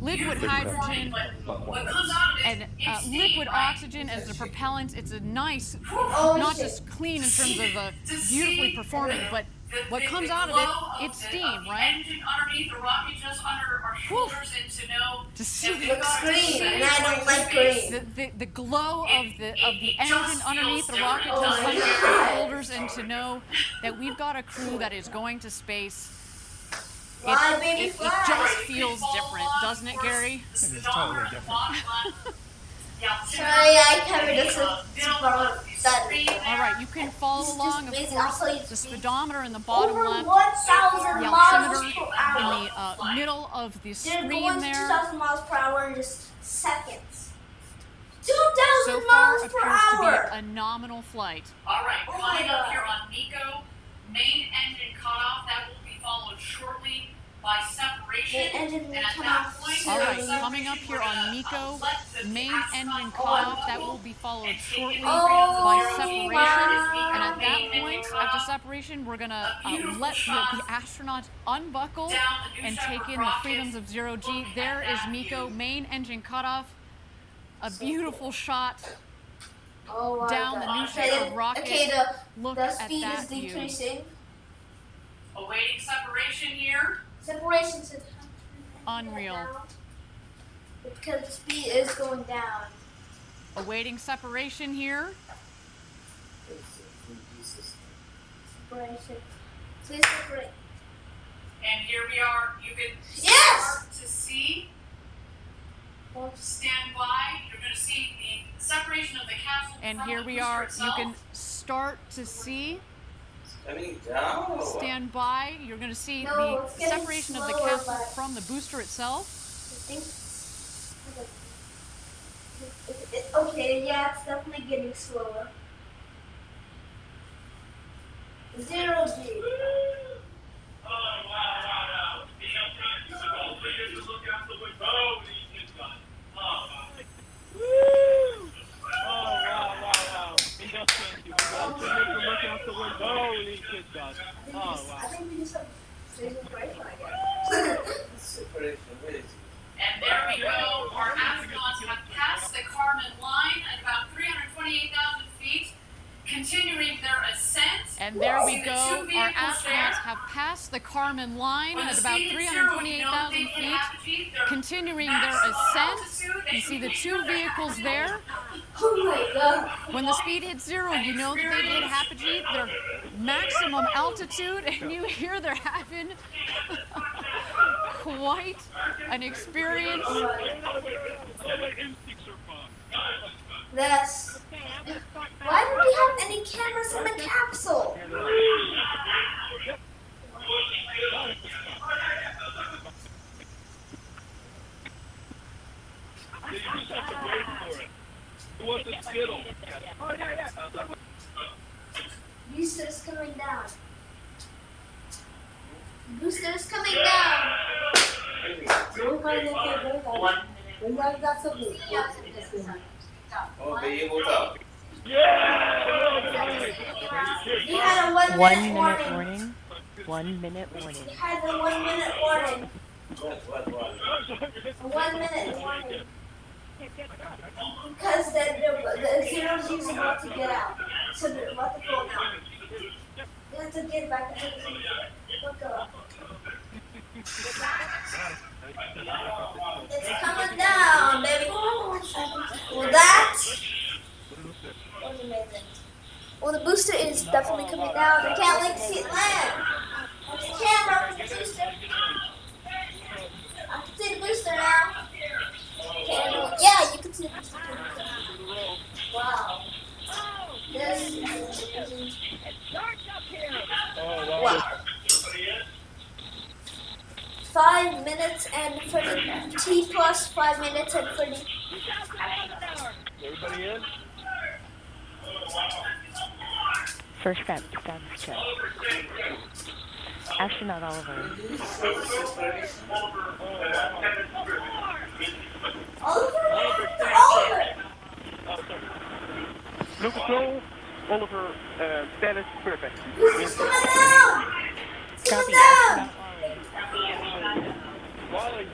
S3: Liquid hydrogen
S4: what comes out of it,
S3: and liquid oxygen as the propellant. It's a nice,
S2: Oh,
S3: not
S2: shit.
S3: just clean in terms of beautifully performing, but what comes out of it, it's steam, right?
S4: Engine underneath the rocket just under our shoulders, and to know
S3: To see
S4: that
S3: the,
S4: we've got
S2: green, and I don't like green.
S3: the glow of the engine underneath the rocket
S2: Oh
S3: just
S2: my
S3: under
S2: God.
S3: our shoulders, and to know that we've got a crew that is going to space.
S2: Fly,
S3: It,
S2: baby,
S3: it
S2: fly.
S3: just feels different, doesn't it, Gary?
S1: It is totally different.
S2: Sorry, I covered this study.
S3: All right, you can follow along, of
S2: basically
S3: course, the speedometer in the bottom
S2: Over
S3: left,
S2: 1,000
S3: the
S2: miles
S3: altimeter
S2: per
S3: in
S2: hour.
S3: the middle of the
S2: They're
S3: screen
S2: going
S3: there.
S2: 2,000 miles per hour in just seconds.
S3: So
S2: 2,000
S3: far
S2: miles per
S3: appears to
S2: hour.
S3: be a nominal flight.
S4: All right,
S2: Oh my
S4: coming up
S2: God.
S4: here on Nico, main engine cutoff. That will be followed shortly by separation.
S2: Main engine
S4: and at
S2: come
S4: that
S2: off
S4: point,
S3: All right,
S2: Separation.
S3: coming up here on Nico, main engine
S2: Oh,
S3: cutoff, that will be followed shortly
S2: Oh
S3: by separation.
S2: my
S3: And at that point, after separation, we're going to let the astronauts unbuckle and take in the freedoms of zero G. There is Nico, main engine cutoff. A beautiful shot
S2: Oh my
S3: down the
S2: God.
S3: New Shepard rocket.
S2: Okay,
S3: Look
S2: the
S3: at
S2: speed
S3: that
S2: is
S3: view.
S2: decreasing.
S4: awaiting separation here.
S2: Separation is
S3: Unreal.
S2: because the speed is going down.
S3: Awaiting separation here.
S2: Separation. Please separate.
S4: And here we are. You can
S2: Yes!
S4: start to see. Stand by. You're going to see the separation of the capsule.
S3: And
S4: from
S3: here
S4: the
S3: we
S4: booster
S3: are. You
S4: itself.
S3: can start to see.
S7: Coming down.
S3: Stand by. You're going to see
S2: No,
S3: the
S2: it's getting
S3: separation of the
S2: slower,
S3: capsule
S2: but-
S3: from the booster itself.
S2: I think. Okay, yeah, it's definitely getting slower. Zero G. I think we just have separation, I guess.
S7: Separation, where is it?
S4: And there we go. Our astronauts have passed the Kármán line at about 328,000 feet, continuing their ascent.
S3: And there we
S4: See the
S3: go.
S4: two
S3: Our
S4: vehicles
S3: astronauts
S4: there.
S3: have passed the Kármán line
S4: When the
S3: at about
S4: speed is zero, you know
S3: 328,000
S4: they
S3: feet,
S4: have to keep their
S3: continuing their
S4: maximum
S3: ascent.
S4: altitude.
S3: You see the two vehicles there.
S2: Oh my God.
S3: When the speed hits zero, you know that they've hit apogee, their maximum altitude, and you hear they're having quite an experience.
S2: This. Why don't we have any cameras in the capsule? Booster is coming down. Booster is coming down.
S7: Oh, be able to.
S2: We had a 1 minute
S16: 1 minute
S2: warning.
S16: warning. 1 minute warning.
S2: We had a 1 minute warning.
S7: What?
S2: A 1 minute warning. Because the zero G is about to get out. So they're about to go now. We have to get back into the zero. Look up. It's coming down, baby. Well, that was amazing. Well, the booster is definitely coming down. I can't wait to see it land. There's the camera for the booster. I can see the booster now. Okay, yeah, you can see the booster. Wow. This is amazing. Wow. 5 minutes and 30. T plus 5 minutes and 30.
S6: Everybody in?
S16: First step, status check. Astronaut Oliver.
S2: Oliver? Oliver!
S6: No control. Oliver, status perfect.
S16: Copy, astronaut
S6: Wally.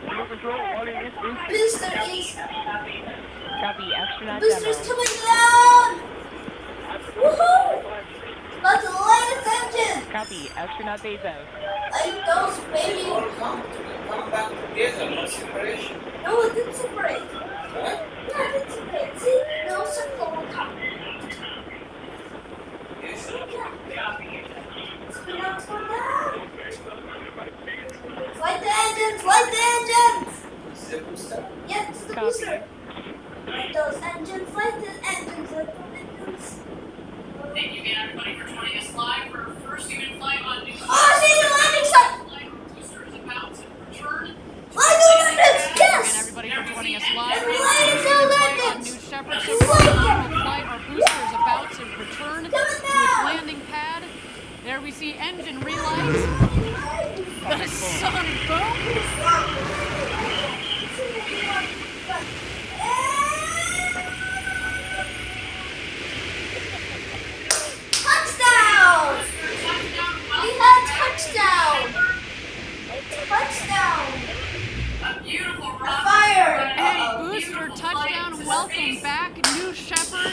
S6: Fuel control, Wally is boosted.
S2: Booster is.
S16: Copy, astronaut
S2: Booster's
S16: demo.
S2: coming down! Woohoo! Let's light its engine!
S16: Copy, astronaut Bezos.
S2: Light those, baby!
S7: Come back together, no separation.
S2: No, it didn't separate.
S7: Huh?
S2: Yeah, it didn't separate. See? No circle on top.
S7: Yes.
S2: Spin up, spin down! Light the engines! Light the engines!
S7: Is it the booster?
S2: Yeah, it's the booster. Light those engines! Light the engines! Light the engines!
S4: Thank you again, everybody, for joining us live for our first human flight on New
S2: Oh, see the landing site!
S4: Booster is about to return.
S2: Light the engines! Yes!
S3: Again, everybody, for joining us live.
S2: Every
S3: for
S2: light
S3: our
S2: is
S3: first
S2: now
S3: human flight
S2: landing.
S3: on New Shepard. So far, on our flight, our booster is about to return to its landing pad. There we see engine relights. The sonic boom.
S2: Touchdown! We had touchdown! Touchdown!
S4: A beautiful rocket.
S2: Fire!
S3: Hey, booster touchdown. Welcome back, New Shepard.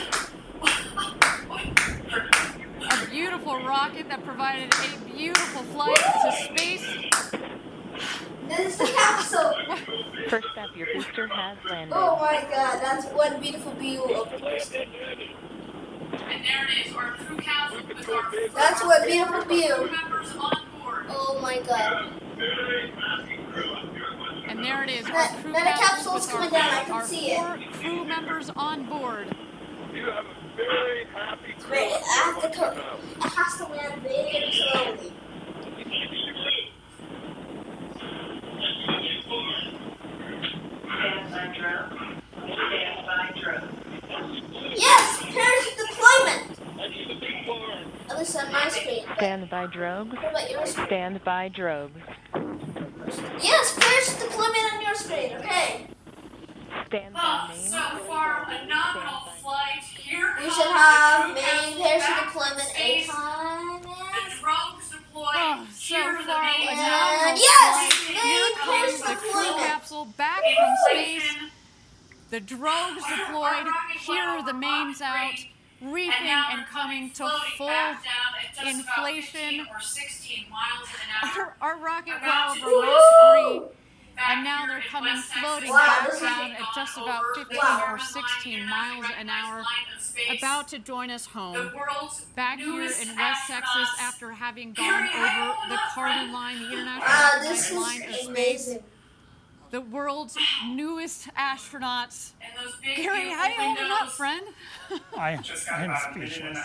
S3: A beautiful rocket that provided a beautiful flight to space.
S2: This is the capsule.
S16: First up, your booster has landed.
S2: Oh my god, that's one beautiful view of the booster.
S4: And there it is, our crew capsule with our
S2: That's one beautiful view.
S4: crew members on board.
S2: Oh my god.
S3: And there it is, our
S2: That-
S3: crew
S2: that
S3: capsule
S2: capsule's
S3: with
S2: coming down, I can
S3: our
S2: see it.
S3: 4 crew members on board.
S6: You have a very happy crew.
S2: Wait, it has to land very slowly. Yes! Parachute deployment! At least on my screen. but
S16: Stand by drogues.
S2: What about your screen?
S16: Stand by drogues.
S2: Yes, parachute deployment on your screen, okay.
S16: Stand by
S4: Oh,
S16: main.
S4: so far, a nominal flight. Here
S2: We
S4: comes
S2: should
S4: the
S2: have
S4: crew
S2: main
S4: capsule
S2: parachute
S4: back
S2: deployment
S4: from space.
S2: anytime.
S4: The drones deployed.
S3: Oh, so
S4: Here are the
S3: far,
S4: main
S3: a
S2: And
S3: nominal
S2: yes!
S3: flight. Here
S2: Main
S3: comes
S2: parachute
S3: the crew
S2: deployment.
S3: capsule back from space. The drogues deployed. Here are the mains out, reefing and coming to full inflation.
S4: Or 16 miles an hour.
S3: Our rocket
S4: About
S3: well
S4: to
S3: over
S4: go
S3: Mach 3,
S4: back
S3: and now
S4: here
S3: they're
S4: in
S3: coming
S4: West Texas.
S3: floating
S2: Wow,
S3: back
S2: this is
S3: down at just about 15 or 16 miles an hour, about to join us home.
S4: The world's
S3: Back here
S4: newest
S3: in West Texas
S4: astronauts.
S3: after having gone over the Kármán line, the International
S2: Wow, this
S3: line of
S2: is
S3: space.
S2: amazing.
S3: The world's newest astronauts.
S4: And those big,
S3: Gary, how you holding up, friend?
S1: I am speechless.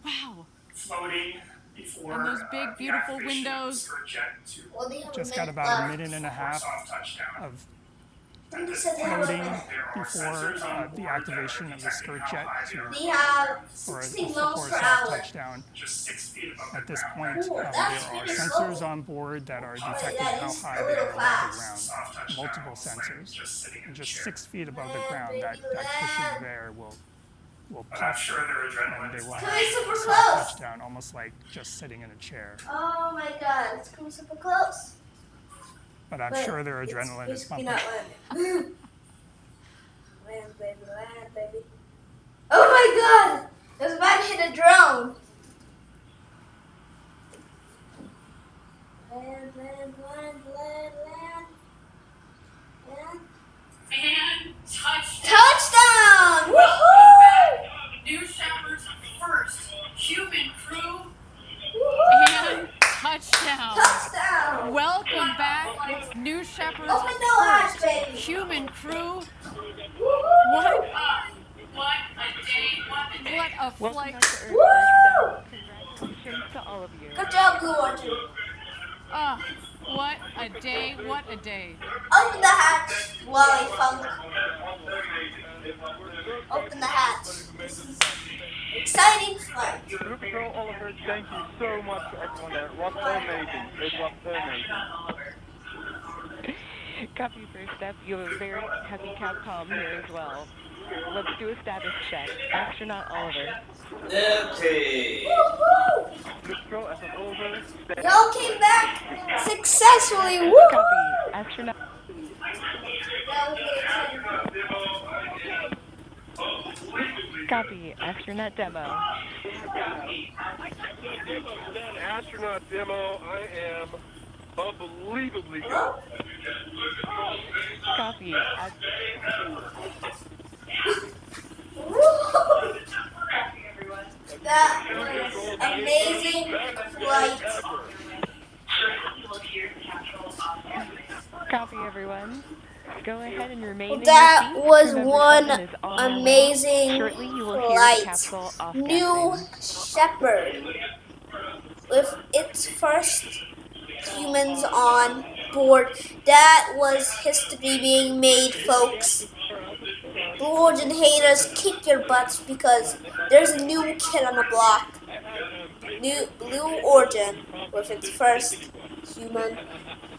S3: Wow.
S8: Floating before
S3: And those big,
S8: the
S3: beautiful
S8: activation of the
S3: windows.
S8: skirt jet to
S2: Well, they have
S1: Just
S2: a
S1: got
S2: minute
S1: about a
S2: left.
S1: minute and a half
S8: soft touchdown.
S1: of
S8: At this
S2: said they have a
S1: floating
S2: minute.
S1: before the activation of the skirt jet
S2: We have
S1: for a
S2: 16
S1: for
S2: miles
S1: a
S2: per
S1: soft
S2: hour.
S1: touchdown.
S8: Just 6 feet above
S1: At
S8: the
S1: this
S8: ground.
S1: point,
S2: Cool,
S1: there
S2: that's
S1: are
S2: pretty
S1: sensors
S2: slow.
S1: on board that are
S2: that
S1: detecting how
S2: is
S1: high
S2: a
S1: they
S2: little
S1: are above the
S2: fast.
S1: ground. Multiple sensors. And just 6 feet above the
S2: Land,
S1: ground,
S2: baby,
S1: that
S2: land.
S1: cushion there will
S8: But I'm
S1: puff
S8: sure their
S1: and
S8: adrenaline
S1: they
S8: is
S1: will
S8: like
S2: Coming super
S1: have a
S2: close.
S1: soft touchdown, almost like just sitting in a chair.
S2: Oh my god, it's coming super close.
S1: But I'm
S2: But
S1: sure their
S2: it's
S1: adrenaline is
S2: basically
S1: pumping.
S2: not landing. Land, baby, land, baby. Oh my god! I was about to hit a drone. Land, land, land, land, land. Land.
S4: And touchdown.
S2: Touchdown!
S4: Welcome
S2: Woohoo!
S4: back, New Shepard's first human crew.
S3: And touchdown.
S2: Touchdown!
S3: Welcome back, New Shepard's
S2: Open the hatch,
S3: first
S2: baby.
S3: human crew.
S2: Woohoo!
S3: What?
S4: What a day, what a day.
S3: What a
S16: Welcome
S3: flight.
S16: back to Earth.
S2: Woo!
S16: Congratulations to all of you.
S2: Good job, Blue Orchard.
S3: Oh, what a day, what a day.
S2: Open the hatch, Wally Funk. Open the hatch. This is exciting flight.
S6: Crew control, Oliver, thank you so much to everyone there. It was amazing. It was amazing.
S16: Copy first step. You have a very heavy Capcom here as well. Let's do a status check. Astronaut Oliver.
S7: Okay.
S2: Y'all came back successfully. Woo!
S16: Copy. Astronaut. Copy. Astronaut demo.
S6: Astronaut demo. I am unbelievably good.
S16: Copy.
S2: That was amazing flight.
S16: Copy, everyone. Go ahead and remain in your
S2: That
S16: seats.
S2: was
S16: Remember,
S2: one
S16: Hudson is on the way.
S2: amazing
S16: Shortly, you will hear the
S2: flight.
S16: capsule off
S2: New Shepard with its first humans on board. That was history being made, folks. Blue Origin haters, kick your butts because there's a new kid on the block. New Blue Origin with its first human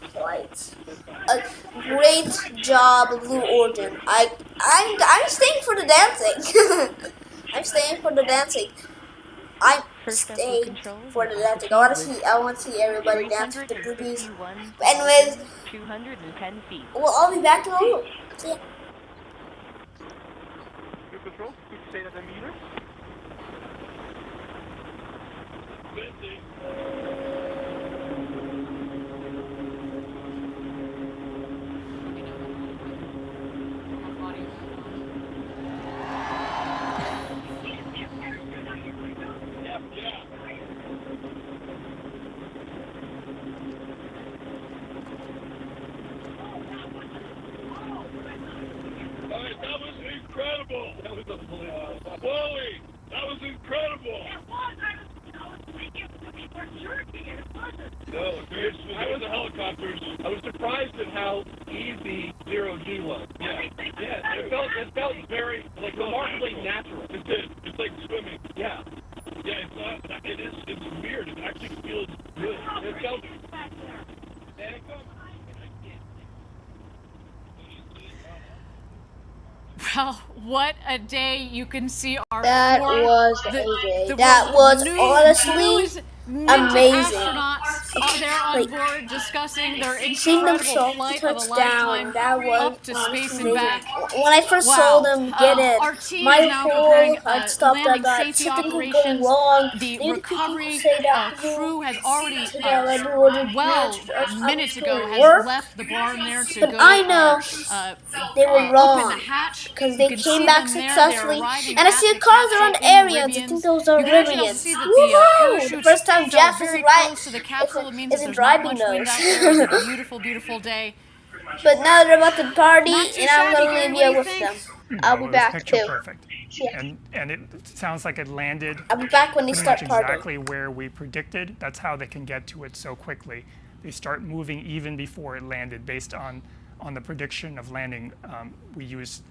S2: flight. A great job, Blue Origin. I'm staying for the dancing. I'm staying for the dancing. I'm staying for the dancing. I want to see everybody dance with the groupies. But anyways,
S16: 210 feet.
S2: well, I'll be back in a little. See ya.
S6: Control, please stay at the meter. That was incredible. That was Wally, that was incredible. No, I was the helicopters. I was surprised at how easy 0G was. Yeah, it felt very, like, remarkably natural. It did. It's like swimming. Yeah. Yeah, it's not. It's weird. It actually feels good. It felt. There it comes.
S3: Well, what a day. You can see our
S2: That
S3: four,
S2: was
S3: the,
S2: amazing.
S3: the
S2: That was
S3: new
S2: honestly amazing.
S3: Astronauts are there on
S2: Like,
S3: board discussing their
S2: seeing them
S3: incredible
S2: so
S3: flight of a
S2: touchdown,
S3: lifetime
S2: that was
S3: up to space and
S2: amazing.
S3: back.
S2: When I first
S3: Wow.
S2: saw them get it,
S3: Our team
S2: my
S3: is now
S2: whole
S3: preparing
S2: heart stopped. I
S3: landing
S2: got
S3: safety
S2: something could go
S3: operations.
S2: wrong.
S3: The
S2: Maybe
S3: recovery
S2: people say that
S3: crew has already
S2: well,
S3: minutes ago has
S2: work,
S3: left the barn there to
S2: but
S3: go.
S2: I know they were wrong
S3: open the hatch
S2: because they
S3: can
S2: came
S3: see
S2: back
S3: them there.
S2: successfully,
S3: They're arriving
S2: and I
S3: at
S2: see
S3: the
S2: cars around
S3: capsule
S2: the
S3: in
S2: area. I
S3: Rivians.
S2: think those are
S3: You can actually also
S2: Rivians.
S3: see that
S2: Woohoo!
S3: the
S2: The first time
S3: fell
S2: Jeff is
S3: very
S2: right.
S3: close to the capsule. It means
S2: Isn't
S3: there's not
S2: driving
S3: much wind
S2: those.
S3: out there. It's a beautiful, beautiful day.
S2: But now they're about to party,
S3: Not too
S2: and I'm
S3: shabby,
S2: gonna
S3: Gary.
S2: leave
S3: What do
S2: you
S3: you
S2: with
S3: think?
S2: them. I'll be
S1: It was
S2: back
S1: picture
S2: too.
S1: perfect.
S2: Yeah.
S1: And it sounds like it landed
S2: I'll be back when they
S1: pretty
S2: start
S1: much
S2: partying.
S1: exactly where we predicted. That's how they can get to it so quickly. They start moving even before it landed based on the prediction of landing. We use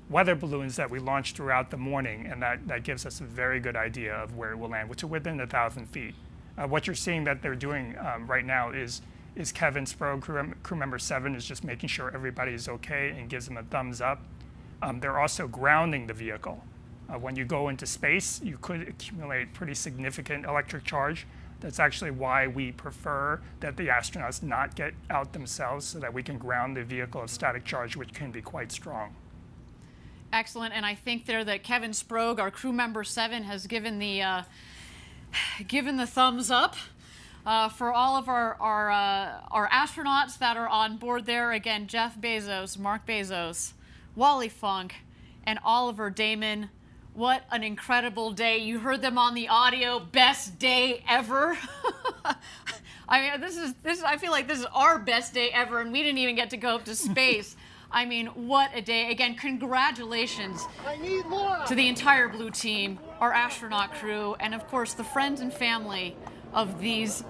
S1: weather balloons that we launched throughout the morning, and that gives us a very good idea of where it will land, which are within 1,000 feet. What you're seeing that they're doing right now is Kevin Sprague, crew member 7, is just making sure everybody is okay and gives them a thumbs up. They're also grounding the vehicle. When you go into space, you could accumulate pretty significant electric charge. That's actually why we prefer that the astronauts not get out themselves so that we can ground the vehicle of static charge, which can be quite strong.
S3: Excellent, and I think there that Kevin Sprague, our crew member 7, has given the thumbs up for all of our astronauts that are on board there. Again, Jeff Bezos, Mark Bezos, Wally Funk, and Oliver Damon. What an incredible day. You heard them on the audio. Best day ever. I mean, this is I feel like this is our best day ever, and we didn't even get to go up to space. I mean, what a day. Again, congratulations to the entire Blue team, our astronaut crew, and of course the friends and family of these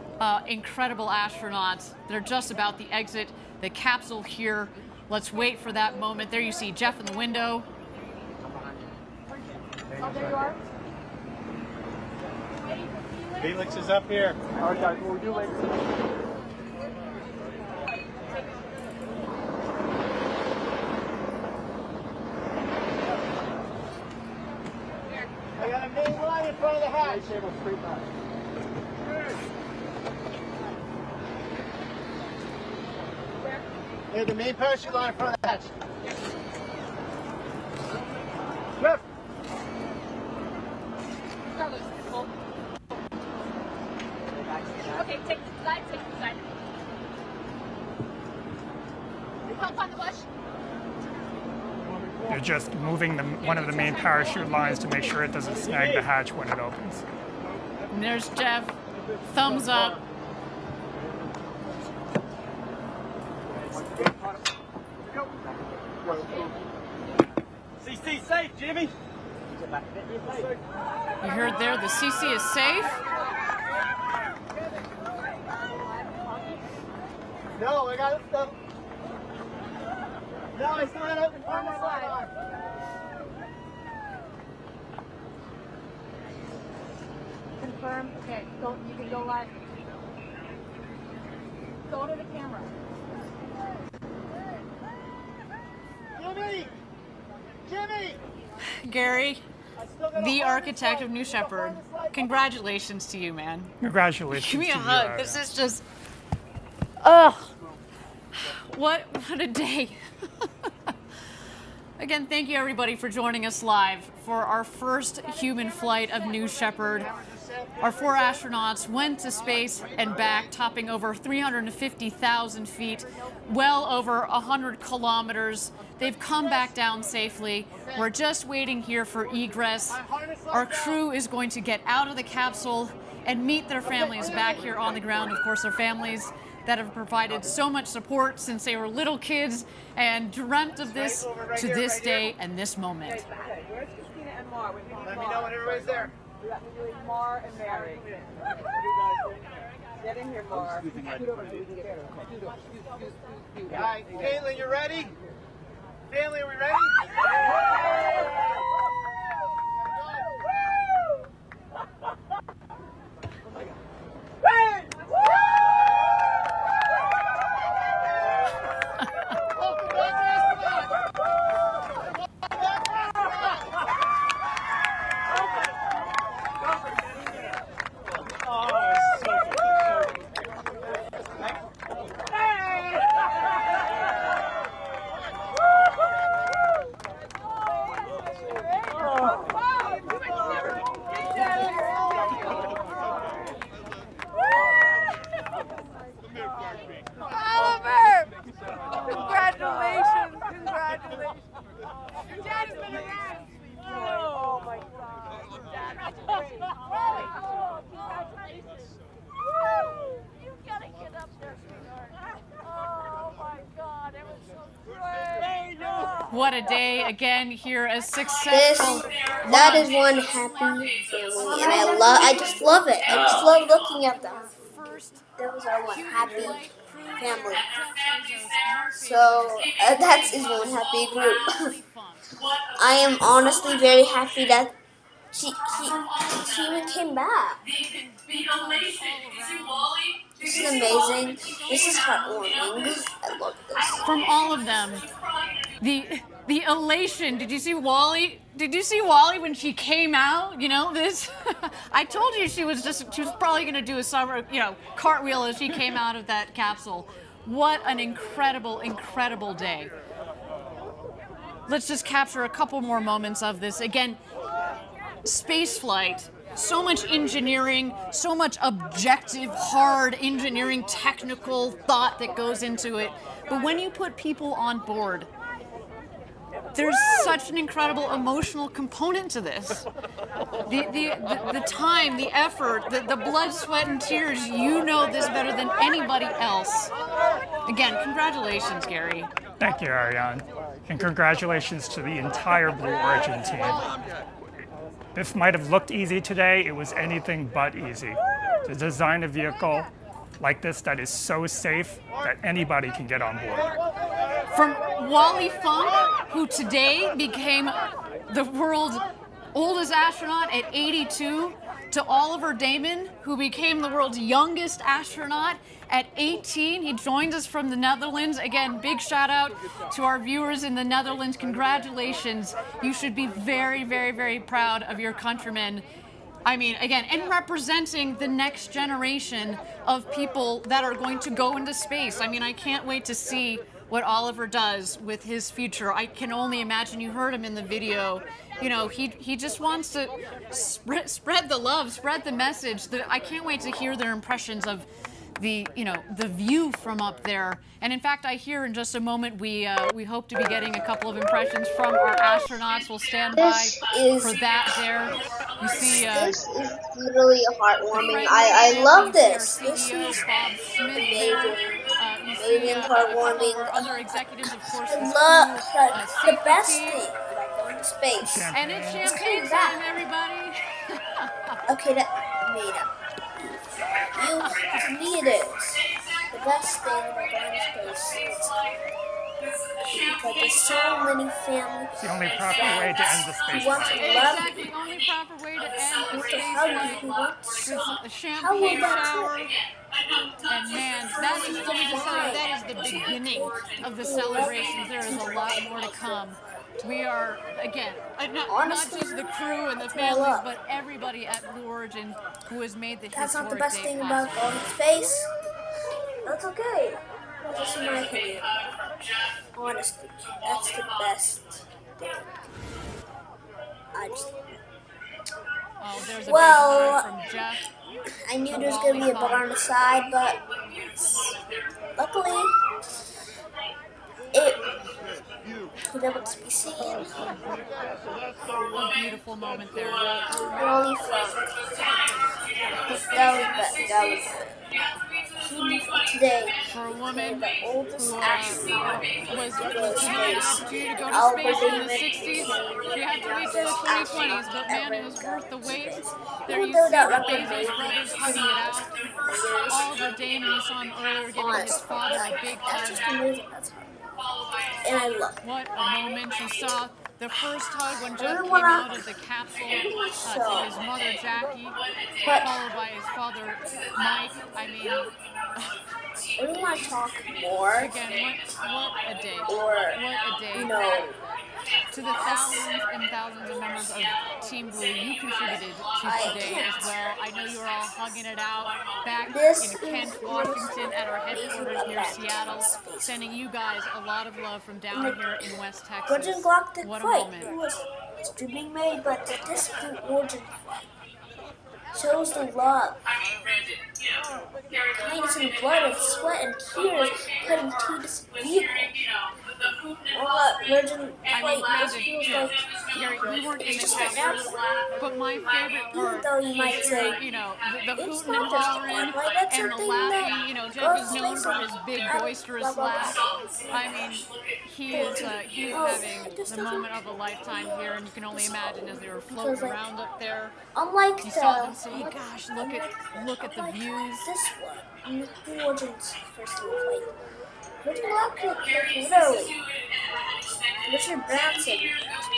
S3: incredible astronauts. They're just about to exit the capsule here. Let's wait for that moment. There you see Jeff in the window.
S14: Oh, there you are.
S21: Felix is up here. All right, guys, what we do later.
S6: main line in front of the hatch. Yeah, the main parachute line in front of the hatch. Left.
S14: Okay, take the side, take the side. Help on the bush.
S1: They're just moving one of the main parachute lines to make sure it doesn't snag the hatch when it opens.
S3: And there's Jeff. Thumbs up.
S6: CC safe, Jimmy.
S3: You heard there, the CC is safe.
S6: No, I got it. No, it's not open. On the side.
S14: Confirm. Okay, go. You can go live. Go to the camera.
S6: Jimmy! Jimmy!
S3: Gary, the architect of New Shepard, congratulations to you, man.
S1: Congratulations.
S3: Give me a
S1: to you,
S3: hug.
S1: Ariane.
S3: This is just, ugh. What a day. Again, thank you everybody for joining us live for our first human flight of New Shepard. Our 4 astronauts went to space and back, topping over 350,000 feet, well over 100 kilometers. They've come back down safely. We're just waiting here for egress. Our crew is going to get out of the capsule and meet their families back here on the ground. Of course, their families that have provided so much support since they were little kids and dreamt of this to this day and this moment.
S6: Let me know when everybody's there.
S10: Mar and Mary. Get in here, Mar.
S6: All right, Caitlin, you ready? Family, are we ready?
S3: What a day again here, a successful
S2: That is one happy family, and I just love it. I just love looking at them. Those are one happy family. So that is one happy group. I am honestly very happy that she even came back. This is amazing. This is heartwarming. I love this.
S3: From all of them. The elation. Did you see Wally? Did you see Wally when she came out? You know this. I told you she was probably going to do a summer, cartwheel as she came out of that capsule. What an incredible, incredible day. Let's just capture a couple more moments of this. Again, space flight. So much engineering, so much objective, hard engineering, technical thought that goes into it. But when you put people on board, there's such an incredible emotional component to this. The time, the effort, the blood, sweat, and tears, you know this better than anybody else. Again, congratulations, Gary.
S1: Thank you, Ariane. And congratulations to the entire Blue Origin team. This might have looked easy today. It was anything but easy. To design a vehicle like this that is so safe that anybody can get on board.
S3: From Wally Funk, who today became the world's oldest astronaut at 82, to Oliver Damon, who became the world's youngest astronaut at 18. He joined us from the Netherlands. Again, big shout out to our viewers in the Netherlands. Congratulations. You should be very, very, very proud of your countrymen. I mean, again, and representing the next generation of people that are going to go into space. I mean, I can't wait to see what Oliver does with his future. I can only imagine. You heard him in the video. You know, he just wants to spread the love, spread the message. I can't wait to hear their impressions of the view from up there. And in fact, I hear in just a moment we hope to be getting a couple of impressions from our astronauts. We'll stand by for that there. You see,
S2: this is literally heartwarming. I love this. This is amazing. Amazing, heartwarming.
S3: Other executives, of course.
S2: I love the best thing about going to space.
S3: And it's champagne time, everybody.
S2: Okay, that made up. To me it is. The best thing about going to space is because there's so many families.
S1: It's the only proper way to end the space flight.
S3: Exactly, the only proper way to end the space flight. The champagne shower. And man, that is, let me just tell you, that is the beginning of the celebrations. There is a lot more to come. We are, again, not just the crew and the families, but everybody at Blue Origin who has made the historic day
S2: That's not the best thing
S3: possible.
S2: about going to space. That's okay. That's just my opinion. Honestly, that's the best thing. I just...
S3: Oh, there's a
S2: well,
S3: big from Jeff.
S2: I knew there was going to be a bar on the side, but luckily, it was able to be seen.
S3: A beautiful moment there.
S2: Wally Funk. That was today.
S3: For a woman
S2: the oldest
S3: who
S2: astronaut
S3: was denied an opportunity to go to space in the 60s. She had to wait till the 2020s, but man, it was worth the wait. There you see the Bezos brothers hugging it out. Oliver Damon, you saw him earlier giving his father a big hug.
S2: And I love it.
S3: What a moment. You saw the first hug when Jeff came out of the capsule to his mother Jackie, followed by his father Mike. I mean,
S2: I don't want to talk more.
S3: Again, what a day.
S2: Or,
S3: what a day.
S2: You know,
S3: to the thousands and thousands of members of Team Blue you contributed to today as well. I know you were all hugging it out back in Kent, Washington at our headquarters near Seattle, sending you guys a lot of love from down here in West Texas. What a moment.
S2: It was being made, but this Blue Origin shows the love. Kindness and blood and sweat and tears put into this vehicle. All that Virgin flight just feels like
S3: Gary, we weren't in the capsule, but my favorite part
S2: though you might
S3: is
S2: say,
S3: the hooting and hollering and the laughing. You know, Jeff is known for his big boisterous laugh. I mean, he is having the moment of a lifetime here, and you can only imagine as they were floating around up there.
S2: Unlike
S3: you saw them say, "Gosh, look at the views."
S2: This one, Blue Origin's first flight. Richard literally. Richard Branson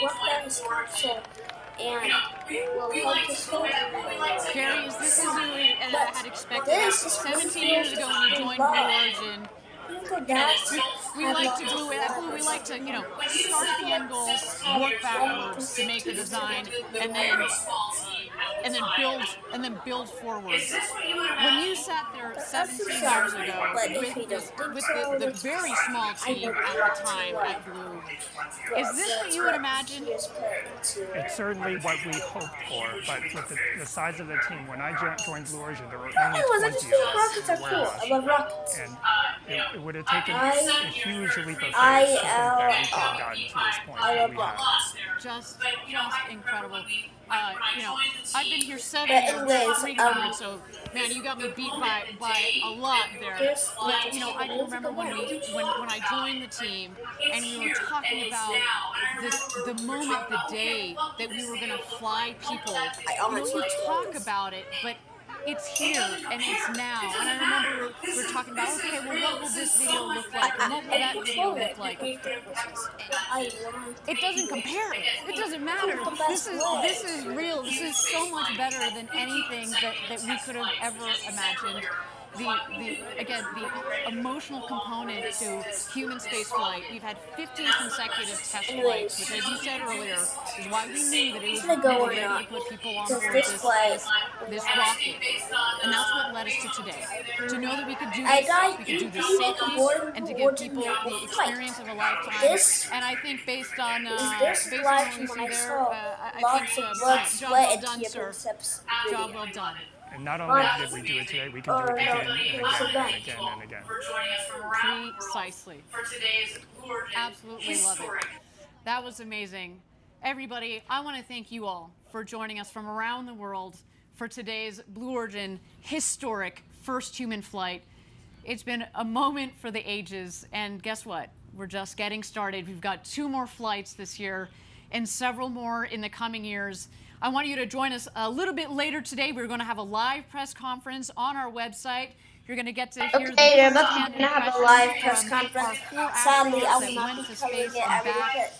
S2: walked down his capsule and will help his home.
S3: Gary, is this as you had expected? 17 years ago when you joined Blue Origin, we like to do it at Blue. We like to, start at the end goal, work backwards to make the design, and then build forwards. When you sat there 17 years ago with the very small team at the time at Blue, is this what you would imagine?
S1: It's certainly what we hoped for, but with the size of the team, when I joined Blue Origin, there were only 20 of us.
S2: Rockets are cool. I love rockets.
S1: And it would have taken a huge leap of faith to think that we could have gotten to this point that we have.
S3: Just incredible. I've been here 7 years, 300, so man, you got me beat by a lot there. But I can remember when I joined the team and we were talking about the moment, the day that we were going to fly people. You talk about it, but it's here and it's now. And I remember we were talking about, okay, well, what will this video look like? And what will that video look like? It doesn't compare. It doesn't matter. This is real. This is so much better than anything that we could have ever imagined. Again, the emotional component to human space flight. We've had 15 consecutive test flights, which, as you said earlier, is why we knew that it was ready to put people on board this rocket. And that's what led us to today. To know that we could do this safely, and to give people the experience of a lifetime. And I think based on what we see there, I think job well done, sir. Job well done.
S1: And not only did we do it today, we can do it again and again and again and again.
S3: Precisely. Absolutely love it. That was amazing. Everybody, I want to thank you all for joining us from around the world for today's Blue Origin historic first human flight. It's been a moment for the ages, and guess what? We're just getting started. We've got 2 more flights this year and several more in the coming years. I want you to join us a little bit later today. We're going to have a live press conference on our website. You're going to get to hear
S2: okay, you're about to have a live press conference. Sadly, I will not be covering it every bit.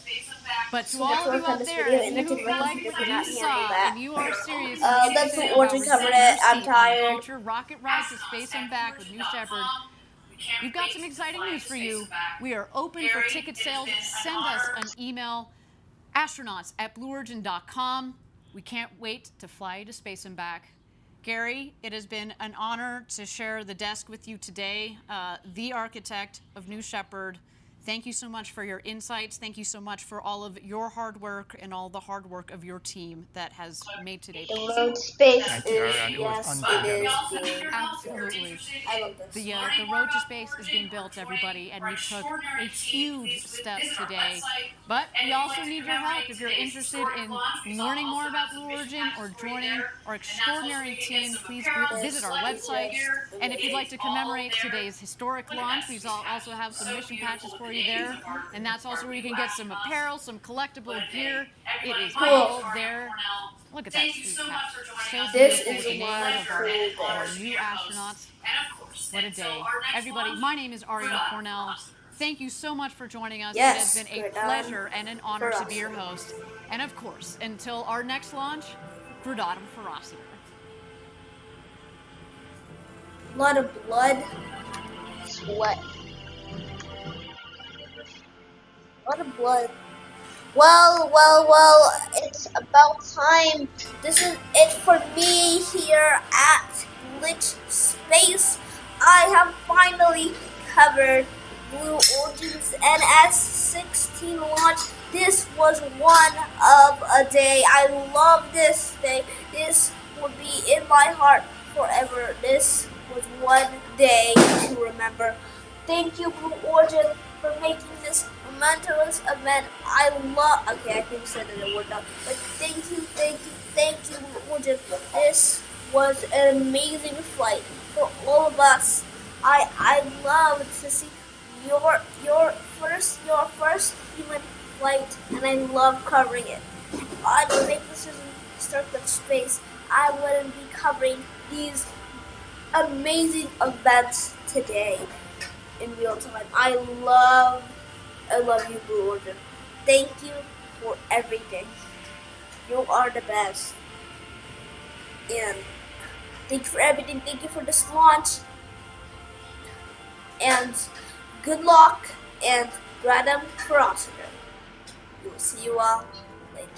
S3: But to all of you out there, if you like what you saw and you are serious
S2: that's Blue Origin covered it. I'm tired.
S3: Future rocket ride to space and back with New Shepard. We've got some exciting news for you. We are open for ticket sales. Send us an email, astronauts@blueorigin.com. We can't wait to fly you to space and back. Gary, it has been an honor to share the desk with you today, the architect of New Shepard. Thank you so much for your insights. Thank you so much for all of your hard work and all the hard work of your team that has made today possible.
S2: The road space
S1: Thank you, Ariane. It was unforgettable.
S2: is good.
S3: Absolutely.
S2: I love this.
S3: The road to space is being built, everybody, and we took a huge step today. But we also need your help if you're interested in learning more about Blue Origin or joining our extraordinary team. Please visit our website. And if you'd like to commemorate today's historic launch, we also have some mission patches for you there. And that's also where you can get some apparel, some collectible gear. It is all there. Look at that sweet patch. So beautiful with the names of our new astronauts. What a day. Everybody, my name is Ariane Cornell. Thank you so much for joining us.
S2: Yes,
S3: it has been a pleasure and an honor to be your host. And of course, until our next launch, Gradatum Ferociter.
S2: A lot of blood, sweat. A lot of blood. Well, it's about time. This is it for me here at Glitch Space. I have finally covered Blue Origin's NS-16 launch. This was one of a day. I love this day. This will be in my heart forever. This was one day to remember. Thank you, Blue Origin, for making this momentous event. Okay, I think I said it a word now. But thank you, Blue Origin. This was an amazing flight for all of us. I love to see your first human flight, and I love covering it. If I didn't make this in Start of Space, I wouldn't be covering these amazing events today in real time. I love you, Blue Origin. Thank you for everything. You are the best. And thank you for everything. Thank you for this launch. And good luck and Gradatum Ferociter. We will see you all later.